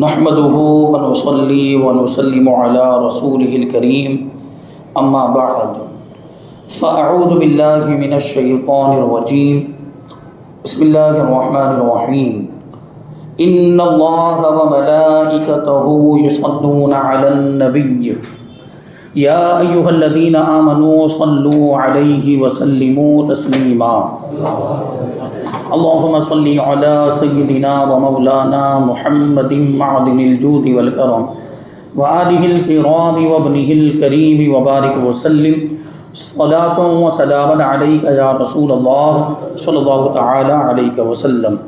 نحمده ونصلي ونسلم على رسوله الكريم اما بعد فاعوذ بالله من الشيطان الرجيم بسم الله الرحمن الرحيم ان الله وملائكته يصلون على النبي يا ايها الذين امنوا صلوا عليه وسلموا تسليما اللهم صل على سيدنا ومولانا محمد معدن الجود والكرم وآله الكرام وابنه الكريم وبارك وسلم صلاة وسلاما عليك يا رسول الله صلی اللہ تعالی علیہ وسلم۔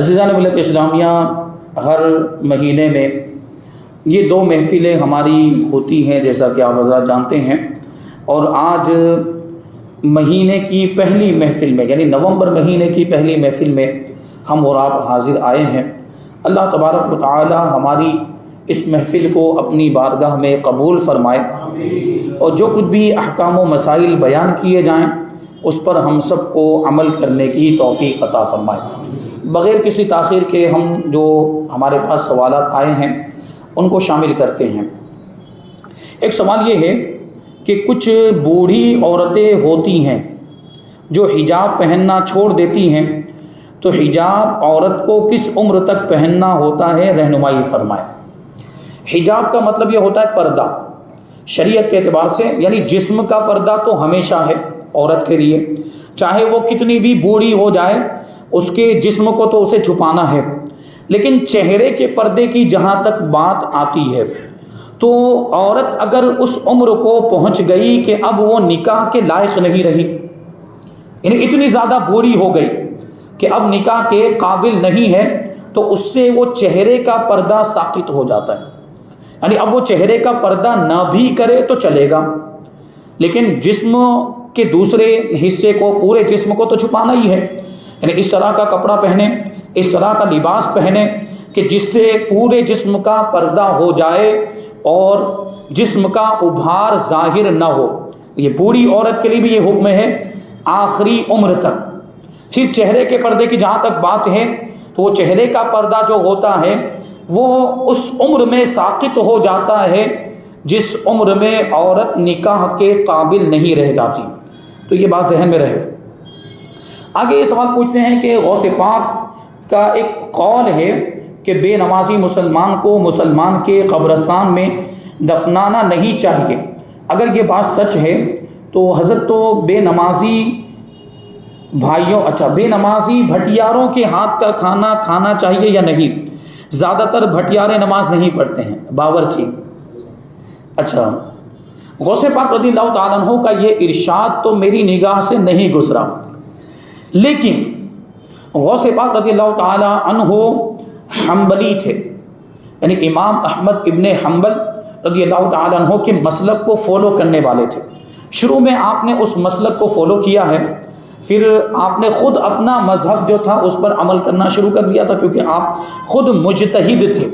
عزیزان ملت اسلامیہ، ہر مہینے میں یہ 2 محفلیں ہماری ہوتی ہیں جیسا کہ آپ حضرات جانتے ہیں، اور آج مہینے کی پہلی محفل میں یعنی نومبر مہینے کی پہلی محفل میں ہم اور آپ حاضر آئے ہیں۔ اللہ تبارک و تعالی ہماری اس محفل کو اپنی بارگاہ میں قبول فرمائے، اور جو کچھ بھی احکام و مسائل بیان کیے جائیں اس پر ہم سب کو عمل کرنے کی توفیق عطا فرمائے۔ بغیر کسی تاخیر کے ہم جو ہمارے پاس سوالات آئے ہیں ان کو شامل کرتے ہیں۔ ایک سوال یہ ہے کہ کچھ بوڑھی عورتیں ہوتی ہیں جو حجاب پہننا چھوڑ دیتی ہیں، تو حجاب عورت کو کس عمر تک پہننا ہوتا ہے، رہنمائی فرمائے۔ حجاب کا مطلب یہ ہوتا ہے پردہ، شریعت کے اعتبار سے یعنی جسم کا پردہ تو ہمیشہ ہے عورت کے لیے، چاہے وہ کتنی بھی بوڑھی ہو جائے اس کے جسم کو تو اسے چھپانا ہے، لیکن چہرے کے پردے کی جہاں تک بات آتی ہے تو عورت اگر اس عمر کو پہنچ گئی کہ اب وہ نکاح کے لائق نہیں رہی، یعنی اتنی زیادہ بوڑھی ہو گئی کہ اب نکاح کے قابل نہیں ہے، تو اس سے وہ چہرے کا پردہ ساقط ہو جاتا ہے، یعنی اب وہ چہرے کا پردہ نہ بھی کرے تو چلے گا، لیکن جسم کے دوسرے حصے کو، پورے جسم کو تو چھپانا ہی ہے، یعنی اس طرح کا کپڑا پہنے، اس طرح کا لباس پہنے کہ جس سے پورے جسم کا پردہ ہو جائے اور جسم کا ابھار ظاہر نہ ہو۔ یہ بوڑھی عورت کے لیے بھی یہ حکم ہے آخری عمر تک۔ پھر چہرے کے پردے کی جہاں تک بات ہے تو وہ چہرے کا پردہ جو ہوتا ہے وہ اس عمر میں ساقط ہو جاتا ہے جس عمر میں عورت نکاح کے قابل نہیں رہ جاتی، تو یہ بات ذہن میں رہے۔ آگے یہ سوال پوچھتے ہیں کہ غوث پاک کا ایک قول ہے کہ بے نمازی مسلمان کو مسلمان کے قبرستان میں دفنانا نہیں چاہیے، اگر یہ بات سچ ہے تو حضرت تو بے نمازی بے نمازی بھٹیاروں کے ہاتھ کا کھانا کھانا چاہیے یا نہیں؟ زیادہ تر بھٹیارے نماز نہیں پڑھتے ہیں، باورچی۔ اچھا، غوث پاک رضی اللہ تعالیٰ عنہ کا یہ ارشاد تو میری نگاہ سے نہیں گزرا، لیکن غوث پاک رضی اللہ تعالیٰ عنہ حنبلی تھے، یعنی امام احمد ابن حنبل رضی اللہ تعالیٰ عنہ کے مسلک کو فالو کرنے والے تھے۔ شروع میں آپ نے اس مسلک کو فالو کیا ہے، پھر آپ نے خود اپنا مذہب جو تھا اس پر عمل کرنا شروع کر دیا تھا، کیونکہ آپ خود مجتہد تھے۔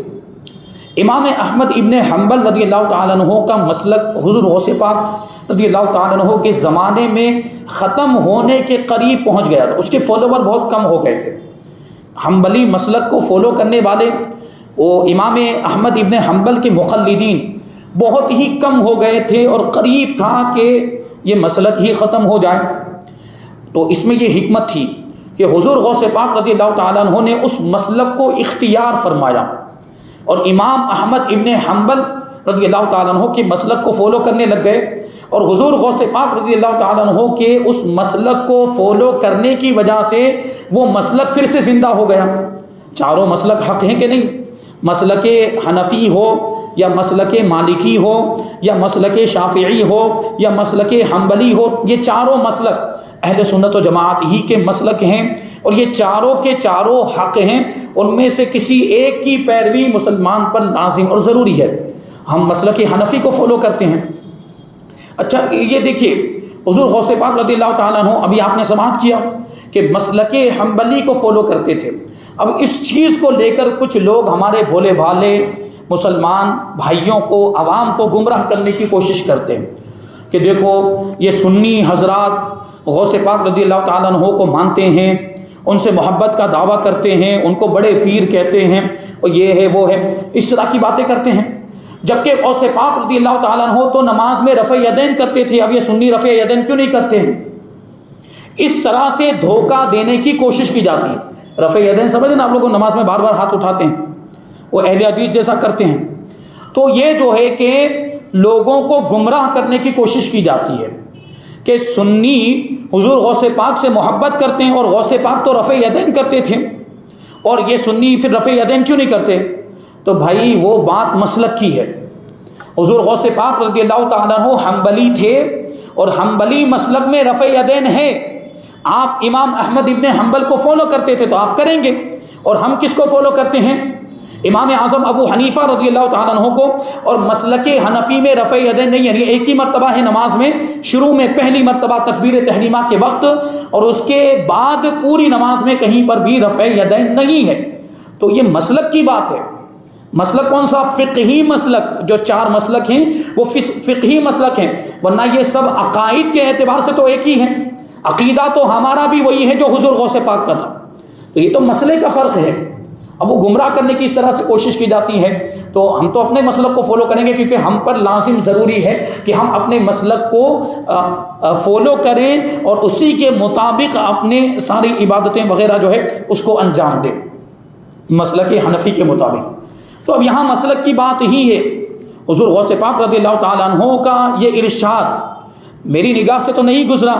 امام احمد ابن حنبل رضی اللہ تعالیٰ عنہ کا مسلک حضور غوث پاک رضی اللہ تعالیٰ عنہ کے زمانے میں ختم ہونے کے قریب پہنچ گیا تھا، اس کے فالوور بہت کم ہو گئے تھے۔ حنبلی مسلک کو فالو کرنے والے وہ امام احمد ابن حنبل کے مقلدین بہت ہی کم ہو گئے تھے، اور قریب تھا کہ یہ مسلک ہی ختم ہو جائے۔ تو اس میں یہ حکمت تھی کہ حضور غوث پاک رضی اللہ تعالیٰ عنہ نے اس مسلک کو اختیار فرمایا، اور امام احمد ابن حنبل رضی اللہ تعالیٰ عنہ کے مسلک کو فالو کرنے لگ گئے، اور حضور غوث پاک رضی اللہ تعالیٰ عنہ کے اس مسلک کو فالو کرنے کی وجہ سے وہ مسلک پھر سے زندہ ہو گیا۔ چاروں مسلک حق ہیں کہ نہیں؟ مسلک حنفی ہو یا مسلک مالکی ہو یا مسلک شافعی ہو یا مسلک حنبلی ہو، یہ چاروں مسلک اہل سنت و جماعت ہی کے مسلک ہیں، اور یہ چاروں کے چاروں حق ہیں، ان میں سے کسی ایک کی پیروی مسلمان پر لازم اور ضروری ہے۔ ہم مسلک حنفی کو فالو کرتے ہیں۔ اچھا، یہ دیکھیے حضور غوث پاک رضی اللہ تعالیٰ عنہ، ابھی آپ نے سماعت کیا کہ مسلک حنبلی کو فالو کرتے تھے۔ اب اس چیز کو لے کر کچھ لوگ ہمارے بھولے بھالے مسلمان بھائیوں کو، عوام کو گمراہ کرنے کی کوشش کرتے ہیں کہ دیکھو یہ سنی حضرات غوث پاک رضی اللہ تعالیٰ عنہ کو مانتے ہیں، ان سے محبت کا دعویٰ کرتے ہیں، ان کو بڑے پیر کہتے ہیں اور یہ ہے وہ ہے، اس طرح کی باتیں کرتے ہیں۔ جبکہ غوث پاک رضی اللہ تعالیٰ عنہ تو نماز میں رفع یدین کرتے تھے، اب یہ سنی رفع یدین کیوں نہیں کرتے ہیں؟ اس طرح سے دھوکہ دینے کی کوشش کی جاتی ہے۔ رفع یدین سمجھیں نا آپ لوگوں، نماز میں بار بار ہاتھ اٹھاتے ہیں، وہ اہل حدیث جیسا کرتے ہیں۔ تو یہ جو ہے کہ لوگوں کو گمراہ کرنے کی کوشش کی جاتی ہے کہ سنی حضور غوث پاک سے محبت کرتے ہیں اور غوث پاک تو رفع یدین کرتے تھے، اور یہ سنی پھر رفع یدین کیوں نہیں کرتے؟ تو بھائی وہ بات مسلک کی ہے۔ حضور غوث پاک رضی اللہ تعالیٰ عنہ حنبلی تھے اور حنبلی مسلک میں رفع یدین ہے۔ آپ امام احمد ابن حنبل کو فالو کرتے تھے تو آپ کریں گے، اور ہم کس کو فالو کرتے ہیں؟ امام اعظم ابو حنیفہ رضی اللہ تعالیٰ عنہ کو۔ اور مسلک حنفی میں رفع یدین نہیں، یعنی ایک ہی مرتبہ ہے نماز میں، شروع میں پہلی مرتبہ تکبیر تحریمہ کے وقت، اور اس کے بعد پوری نماز میں کہیں پر بھی رفع یدین نہیں ہے۔ تو یہ مسلک کی بات ہے۔ مسلک کون سا؟ فقہی مسلک۔ جو 4 مسلک ہیں وہ فقہی مسلک ہیں، ورنہ یہ سب عقائد کے اعتبار سے تو ایک ہی ہیں۔ عقیدہ تو ہمارا بھی وہی ہے جو حضور غوث پاک کا تھا۔ تو یہ تو مسئلے کا فرق ہے۔ اب وہ گمراہ کرنے کی اس طرح سے کوشش کی جاتی ہے، تو ہم تو اپنے مسلک کو فالو کریں گے، کیونکہ ہم پر لازم ضروری ہے کہ ہم اپنے مسلک کو فالو کریں اور اسی کے مطابق اپنے ساری عبادتیں وغیرہ جو ہے اس کو انجام دیں، مسلک حنفی کے مطابق۔ تو اب یہاں مسلک کی بات ہی ہے۔ حضور غوث پاک رضی اللہ تعالیٰ عنہ کا یہ ارشاد میری نگاہ سے تو نہیں گزرا،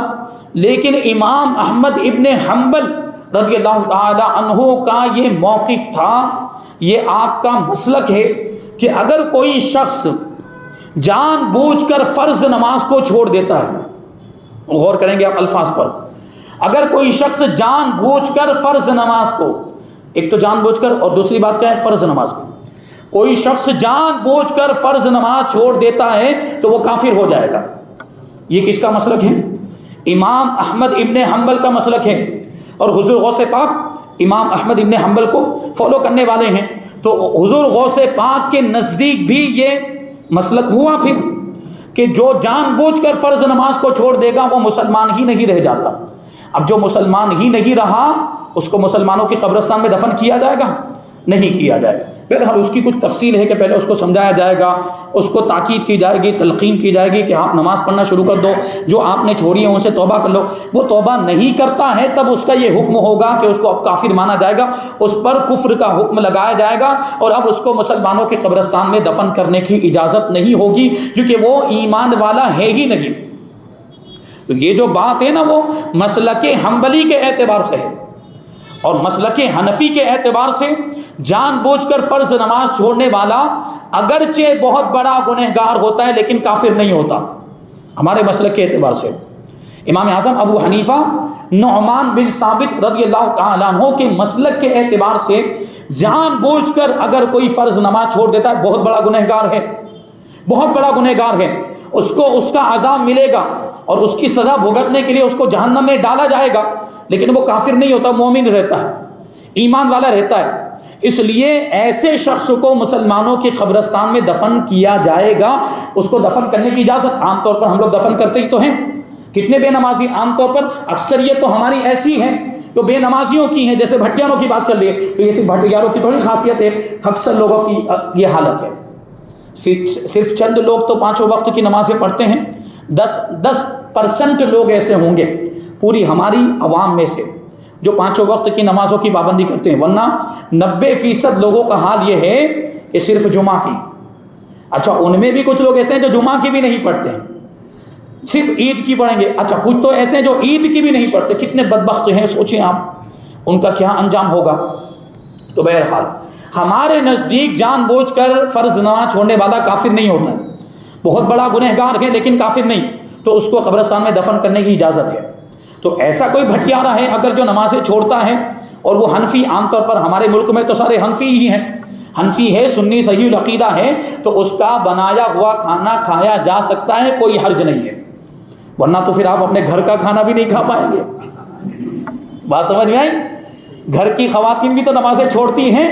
لیکن امام احمد ابن حنبل رضی اللہ تعالیٰ عنہ کا یہ موقف تھا، یہ آپ کا مسلک ہے کہ اگر کوئی شخص جان بوجھ کر فرض نماز کو چھوڑ دیتا ہے، غور کریں گے آپ الفاظ پر، اگر کوئی شخص جان بوجھ کر فرض نماز کو، ایک تو جان بوجھ کر اور دوسری بات کیا ہے؟ فرض نماز کو، کوئی شخص جان بوجھ کر فرض نماز چھوڑ دیتا ہے تو وہ کافر ہو جائے گا۔ یہ کس کا مسلک ہے؟ امام احمد ابن حنبل کا مسلک ہے، اور حضور غوث پاک امام احمد ابن حنبل کو فالو کرنے والے ہیں۔ تو حضور غوث پاک کے نزدیک بھی یہ مسلک ہوا پھر کہ جو جان بوجھ کر فرض نماز کو چھوڑ دے گا وہ مسلمان ہی نہیں رہ جاتا۔ اب جو مسلمان ہی نہیں رہا اس کو مسلمانوں کی قبرستان میں دفن کیا جائے گا؟ نہیں کیا جائے گا۔ بہرحال اس کی کچھ تفصیل ہے کہ پہلے اس کو سمجھایا جائے گا، اس کو تاکید کی جائے گی، تلقین کی جائے گی کہ آپ نماز پڑھنا شروع کر دو، جو آپ نے چھوڑی ہے ان سے توبہ کر لو۔ وہ توبہ نہیں کرتا ہے تب اس کا یہ حکم ہوگا کہ اس کو اب کافر مانا جائے گا، اس پر کفر کا حکم لگایا جائے گا، اور اب اس کو مسلمانوں کے قبرستان میں دفن کرنے کی اجازت نہیں ہوگی، کیونکہ وہ ایمان والا ہے ہی نہیں۔ تو یہ جو بات ہے نا وہ مسلک حنبلی کے اعتبار سے ہے، اور مسلک حنفی کے اعتبار سے جان بوجھ کر فرض نماز چھوڑنے والا اگرچہ بہت بڑا گنہگار ہوتا ہے لیکن کافر نہیں ہوتا، ہمارے مسلک کے اعتبار سے۔ امام اعظم ابو حنیفہ نعمان بن ثابت رضی اللہ تعالیٰ عنہ کے مسلک کے اعتبار سے جان بوجھ کر اگر کوئی فرض نماز چھوڑ دیتا ہے بہت بڑا گنہگار ہے، بہت بڑا گنہگار ہے، اس کو اس کا عذاب ملے گا اور اس کی سزا بھگتنے کے لیے اس کو جہنم میں ڈالا جائے گا، لیکن وہ کافر نہیں ہوتا، مومن رہتا ہے، ایمان والا رہتا ہے۔ اس لیے ایسے شخص کو مسلمانوں کی قبرستان میں دفن کیا جائے گا، اس کو دفن کرنے کی اجازت۔ عام طور پر ہم لوگ دفن کرتے ہی تو ہیں، کتنے بے نمازی عام طور پر، اکثریت تو ہماری ایسی ہے جو بے نمازیوں کی ہیں، جیسے بھٹیاروں کی بات چل رہی ہے، تو یہ صرف بھٹیاروں کی تھوڑی خاصیت ہے، اکثر لوگوں کی یہ حالت ہے۔ صرف چند لوگ تو 5 وقت کی نمازیں پڑھتے ہیں، 10% لوگ ایسے ہوں گے پوری ہماری عوام میں سے جو 5 وقت کی نمازوں کی پابندی کرتے ہیں، ورنہ 90% لوگوں کا حال یہ ہے کہ صرف جمعہ کی۔ اچھا ان میں بھی کچھ لوگ ایسے ہیں جو جمعہ کی بھی نہیں پڑھتے ہیں، صرف عید کی پڑھیں گے۔ اچھا کچھ تو ایسے ہیں جو عید کی بھی نہیں پڑھتے، کتنے بدبخت ہیں، سوچیں آپ ان کا کیا انجام ہوگا۔ تو بہرحال ہمارے نزدیک جان بوجھ کر فرض نماز چھوڑنے والا کافر نہیں ہوتا ہے، بہت بڑا گنہگار ہے لیکن کافر نہیں، تو اس کو قبرستان میں دفن کرنے کی اجازت ہے۔ تو ایسا کوئی بھٹیارا ہے اگر جو نمازیں چھوڑتا ہے اور وہ حنفی، عام طور پر ہمارے ملک میں تو سارے حنفی ہی ہیں، حنفی ہے، سنی صحیح العقیدہ ہے، تو اس کا بنایا ہوا کھانا کھایا جا سکتا ہے، کوئی حرج نہیں ہے، ورنہ تو پھر آپ اپنے گھر کا کھانا بھی نہیں کھا پائیں گے۔ بات سمجھ میں آئی؟ گھر کی خواتین بھی تو نمازیں چھوڑتی ہیں،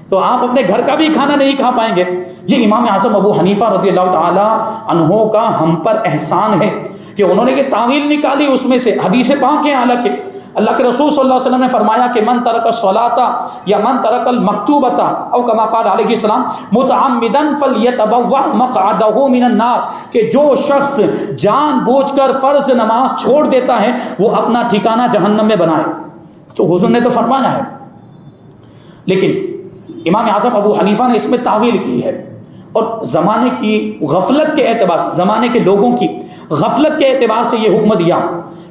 تو آپ اپنے گھر کا بھی کھانا نہیں کھا پائیں گے۔ یہ امام اعظم ابو حنیفہ رضی اللہ تعالیٰ عنہ کا ہم پر احسان ہے کہ انہوں نے یہ تعویل نکالی، اس میں سے حدیث پاک ہے، حالانکہ اللہ کے رسول صلی اللہ علیہ وسلم نے فرمایا کہ من ترک الصلاۃ یا من ترک المکتوبۃ او کما قال علیہ السلام متعمدا فلیتبوأ مقعدہ من النار، کہ جو شخص جان بوجھ کر فرض نماز چھوڑ دیتا ہے وہ اپنا ٹھکانہ جہنم میں بنائے۔ تو حضور نے تو فرمایا ہے، لیکن امام اعظم ابو حنیفہ نے اس میں تعویل کی ہے، اور زمانے کی غفلت کے اعتبار سے، زمانے کے لوگوں کی غفلت کے اعتبار سے یہ حکم دیا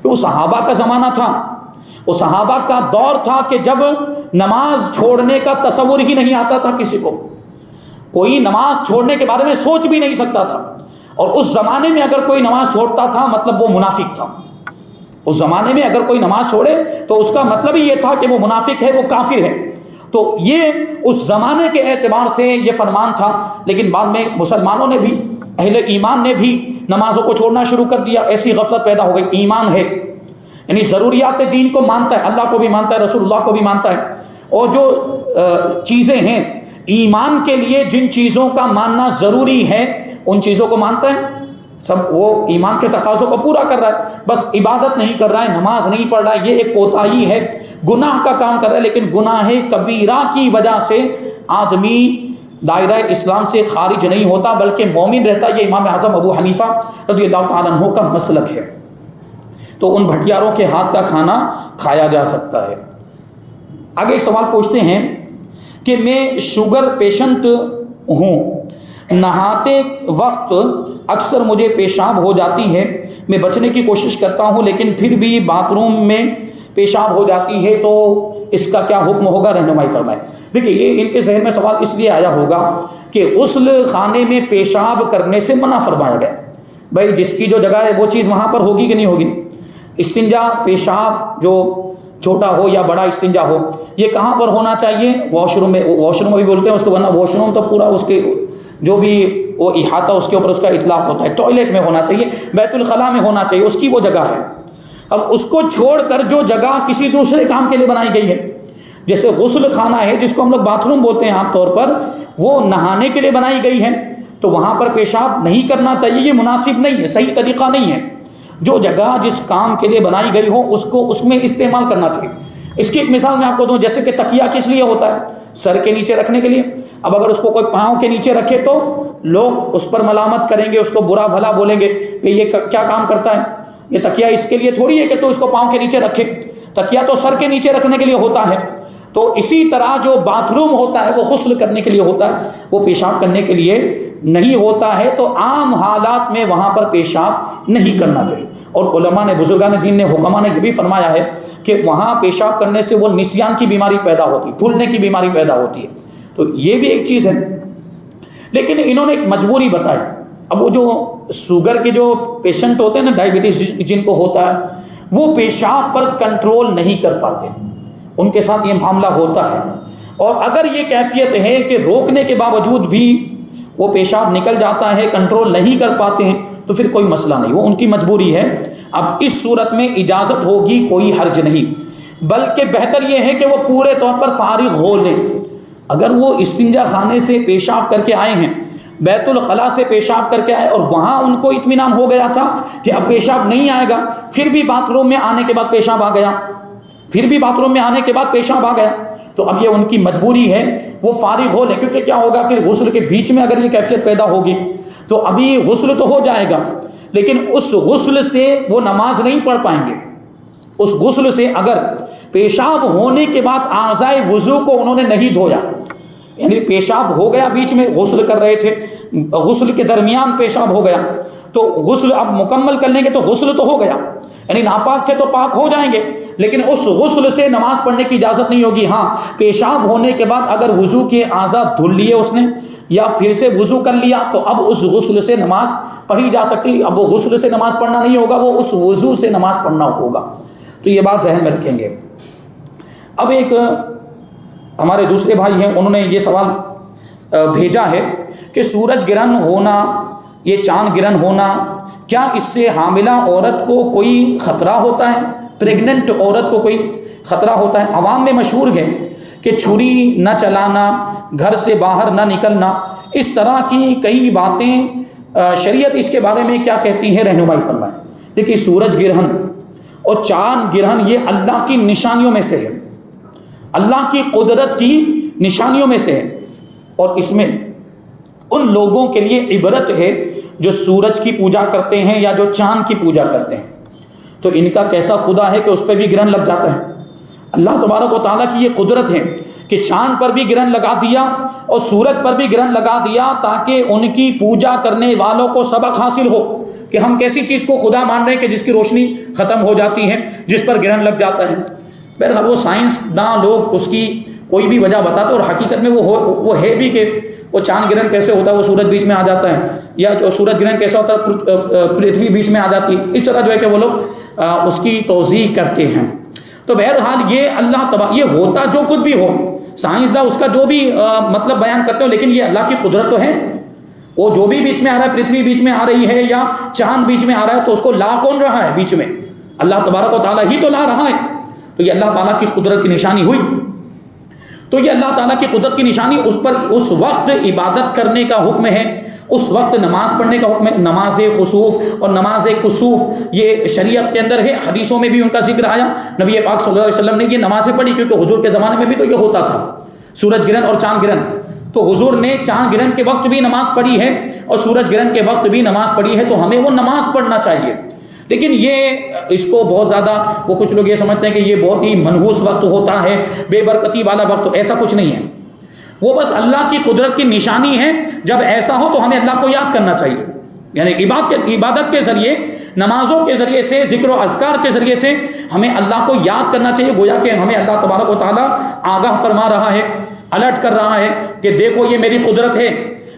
کہ وہ صحابہ کا زمانہ تھا، وہ صحابہ کا دور تھا کہ جب نماز چھوڑنے کا تصور ہی نہیں آتا تھا کسی کو، کوئی نماز چھوڑنے کے بارے میں سوچ بھی نہیں سکتا تھا، اور اس زمانے میں اگر کوئی نماز چھوڑتا تھا مطلب وہ منافق تھا۔ اس زمانے میں اگر کوئی نماز چھوڑے تو اس کا مطلب ہی یہ تھا کہ وہ منافق ہے، وہ کافر ہے۔ تو یہ اس زمانے کے اعتبار سے یہ فرمان تھا، لیکن بعد میں مسلمانوں نے بھی، اہل ایمان نے بھی نمازوں کو چھوڑنا شروع کر دیا، ایسی غفلت پیدا ہو گئی۔ ایمان ہے یعنی ضروریات دین کو مانتا ہے، اللہ کو بھی مانتا ہے، رسول اللہ کو بھی مانتا ہے، اور جو چیزیں ہیں ایمان کے لیے جن چیزوں کا ماننا ضروری ہے ان چیزوں کو مانتا ہے، سب وہ ایمان کے تقاضوں کو پورا کر رہا ہے، بس عبادت نہیں کر رہا ہے، نماز نہیں پڑھ رہا ہے، یہ ایک کوتاہی ہے، گناہ کا کام کر رہا ہے، لیکن گناہ کبیرہ کی وجہ سے آدمی دائرہ اسلام سے خارج نہیں ہوتا بلکہ مومن رہتا ہے۔ یہ امام اعظم ابو حنیفہ رضی اللہ تعالیٰ عنہ کا مسلک ہے۔ تو ان بھٹیاروں کے ہاتھ کا کھانا کھایا جا سکتا ہے۔ آگے ایک سوال پوچھتے ہیں کہ میں شوگر پیشنٹ ہوں، نہاتے وقت اکثر مجھے پیشاب ہو جاتی ہے، میں بچنے کی کوشش کرتا ہوں لیکن پھر بھی باتھ روم میں پیشاب ہو جاتی ہے، تو اس کا کیا حکم ہوگا، رہنمائی فرمائیں۔ دیکھیے یہ ان کے ذہن میں سوال اس لیے آیا ہوگا کہ غسل خانے میں پیشاب کرنے سے منع فرمایا گیا، بھائی جس کی جو جگہ ہے وہ چیز وہاں پر ہوگی کہ نہیں ہوگی۔ استنجا، پیشاب جو چھوٹا ہو یا بڑا استنجا ہو، یہ کہاں پر ہونا چاہیے؟ واش روم میں، واش روم بھی بولتے ہیں اس کو، ورنہ واش روم تو پورا اس کے جو بھی وہ احاطہ اس کے اوپر اس کا اطلاق ہوتا ہے، ٹوائلٹ میں ہونا چاہیے، بیت الخلاء میں ہونا چاہیے، اس کی وہ جگہ ہے۔ اب اس کو چھوڑ کر جو جگہ کسی دوسرے کام کے لیے بنائی گئی ہے، جیسے غسل خانہ ہے جس کو ہم لوگ باتھ روم بولتے ہیں عام طور پر، وہ نہانے کے لیے بنائی گئی ہے، تو وہاں پر پیشاب نہیں کرنا چاہیے، یہ مناسب نہیں ہے، صحیح طریقہ نہیں ہے۔ جو جگہ جس کام کے لیے بنائی گئی ہو اس کو اس میں استعمال کرنا چاہیے۔ اس کی ایک مثال میں آپ کو دوں، جیسے کہ تکیہ کس لیے ہوتا ہے؟ سر کے نیچے رکھنے کے لیے۔ اب اگر اس کو کوئی پاؤں کے نیچے رکھے تو لوگ اس پر ملامت کریں گے، اس کو برا بھلا بولیں گے کہ یہ کیا کام کرتا ہے، یہ تکیہ اس کے لیے تھوڑی ہے کہ تو اس کو پاؤں کے نیچے رکھے، تکیہ تو سر کے نیچے رکھنے کے لیے ہوتا ہے۔ تو اسی طرح جو باتھ روم ہوتا ہے وہ غسل کرنے کے لیے ہوتا ہے، وہ پیشاب کرنے کے لیے نہیں ہوتا ہے، تو عام حالات میں وہاں پر پیشاب نہیں کرنا چاہیے۔ اور علماء نے، بزرگان دین نے، حکماء نے یہ بھی فرمایا ہے کہ وہاں پیشاب کرنے سے وہ نسیان کی بیماری پیدا ہوتی ہے، بھولنے کی بیماری پیدا ہوتی ہے، تو یہ بھی ایک چیز ہے۔ لیکن انہوں نے ایک مجبوری بتائی۔ اب وہ جو شوگر کے جو پیشنٹ ہوتے ہیں نا، ڈائبٹیز جن کو ہوتا ہے، وہ پیشاب پر کنٹرول نہیں کر پاتے، ان کے ساتھ یہ معاملہ ہوتا ہے، اور اگر یہ کیفیت ہے کہ روکنے کے باوجود بھی وہ پیشاب نکل جاتا ہے، کنٹرول نہیں کر پاتے ہیں، تو پھر کوئی مسئلہ نہیں، وہ ان کی مجبوری ہے۔ اب اس صورت میں اجازت ہوگی، کوئی حرج نہیں، بلکہ بہتر یہ ہے کہ وہ پورے طور پر فارغ ہو لیں۔ اگر وہ استنجا خانے سے پیشاب کر کے آئے ہیں، بیت الخلاء سے پیشاب کر کے آئے، اور وہاں ان کو اطمینان ہو گیا تھا کہ اب پیشاب نہیں آئے گا، پھر بھی باتھ روم میں آنے کے بعد پیشاب آ گیا، پھر بھی باتھ روم میں آنے کے بعد پیشاب آ گیا، تو اب یہ ان کی مجبوری ہے، وہ فارغ ہو لیں، کیونکہ کیا ہوگا پھر غسل کے بیچ میں اگر یہ کیفیت پیدا ہوگی تو ابھی غسل تو ہو جائے گا، لیکن اس غسل سے وہ نماز نہیں پڑھ پائیں گے۔ اس غسل سے اگر پیشاب ہونے کے بعد اعضائے وضو کو انہوں نے نہیں دھویا، یعنی پیشاب ہو گیا، بیچ میں غسل کر رہے تھے، غسل کے درمیان پیشاب ہو گیا، تو غسل اب مکمل کر لیں گے تو غسل تو ہو گیا، یعنی ناپاک تھے تو پاک ہو جائیں گے، لیکن اس غسل سے نماز پڑھنے کی اجازت نہیں ہوگی۔ ہاں، پیشاب ہونے کے بعد اگر وضو کے اعضاء دھل لیے اس نے، یا پھر سے وضو کر لیا، تو اب اس غسل سے نماز پڑھی جا سکتی۔ اب وہ غسل سے نماز پڑھنا نہیں ہوگا، وہ اس وضو سے نماز پڑھنا ہوگا، تو یہ بات ذہن میں رکھیں گے۔ اب ایک ہمارے دوسرے بھائی ہیں، انہوں نے یہ سوال بھیجا ہے کہ سورج گرہن ہونا، یہ چاند گرہن ہونا، کیا اس سے حاملہ عورت کو کوئی خطرہ ہوتا ہے؟ پریگننٹ عورت کو کوئی خطرہ ہوتا ہے؟ عوام میں مشہور ہے کہ چھری نہ چلانا، گھر سے باہر نہ نکلنا، اس طرح کی کئی باتیں، شریعت اس کے بارے میں کیا کہتی ہے، رہنمائی فرمائیں۔ دیکھیے سورج گرہن اور چاند گرہن یہ اللہ کی نشانیوں میں سے ہے، اللہ کی قدرت کی نشانیوں میں سے ہے، اور اس میں ان لوگوں کے لیے عبرت ہے جو سورج کی پوجا کرتے ہیں یا جو چاند کی پوجا کرتے ہیں۔ تو ان کا کیسا خدا ہے کہ اس پہ بھی گرہن لگ جاتا ہے؟ اللہ تبارک و تعالیٰ کی یہ قدرت ہے کہ چاند پر بھی گرہن لگا دیا اور سورج پر بھی گرہن لگا دیا تاکہ ان کی پوجا کرنے والوں کو سبق حاصل ہو کہ ہم کیسی چیز کو خدا مان رہے ہیں کہ جس کی روشنی ختم ہو جاتی ہے، جس پر گرہن لگ جاتا ہے۔ بہرحال وہ سائنسداں لوگ اس کی کوئی بھی وجہ بتاتے، اور حقیقت میں وہ ہے بھی کہ وہ چاند گرہن کیسے ہوتا ہے، وہ سورج بیچ میں آ جاتا ہے، یا جو سورج گرہن کیسا ہوتا ہے، پرتھوی بیچ میں آ جاتی ہے، اس طرح جو ہے کہ وہ لوگ اس کی توضیح کرتے ہیں۔ تو بہرحال یہ یہ ہوتا جو کچھ بھی ہو، سائنسداں اس کا جو بھی مطلب بیان کرتے ہو، لیکن یہ اللہ کی قدرت تو ہے۔ وہ جو بھی بیچ میں آ رہا ہے، پرتھوی بیچ میں آ رہی ہے یا چاند بیچ میں آ رہا ہے، تو اس کو لا کون رہا ہے بیچ میں؟ اللہ تبارک و تعالیٰ ہی تو لا رہا ہے۔ تو یہ اللہ تعالیٰ کی قدرت کی نشانی ہوئی۔ تو یہ اللہ تعالیٰ کی قدرت کی نشانی، اس پر اس وقت عبادت کرنے کا حکم ہے، اس وقت نماز پڑھنے کا حکم ہے، نماز خسوف اور نماز کسوف یہ شریعت کے اندر ہے، حدیثوں میں بھی ان کا ذکر آیا۔ نبی پاک صلی اللہ علیہ وسلم نے یہ نمازیں پڑھی کیونکہ حضور کے زمانے میں بھی تو یہ ہوتا تھا، سورج گرہن اور چاند گرہن۔ تو حضور نے چاند گرہن کے وقت بھی نماز پڑھی ہے اور سورج گرہن کے وقت بھی نماز پڑھی ہے، تو ہمیں وہ نماز پڑھنا چاہیے۔ لیکن یہ اس کو بہت زیادہ وہ کچھ لوگ یہ سمجھتے ہیں کہ یہ بہت ہی منحوس وقت ہوتا ہے، بے برکتی والا وقت، ایسا کچھ نہیں ہے۔ وہ بس اللہ کی قدرت کی نشانی ہے۔ جب ایسا ہو تو ہمیں اللہ کو یاد کرنا چاہیے، یعنی عبادت کے ذریعے، نمازوں کے ذریعے سے، ذکر و اذکار کے ذریعے سے ہمیں اللہ کو یاد کرنا چاہیے، گویا کہ ہمیں اللہ تبارک و تعالیٰ آگاہ فرما رہا ہے، الرٹ کر رہا ہے کہ دیکھو یہ میری قدرت ہے،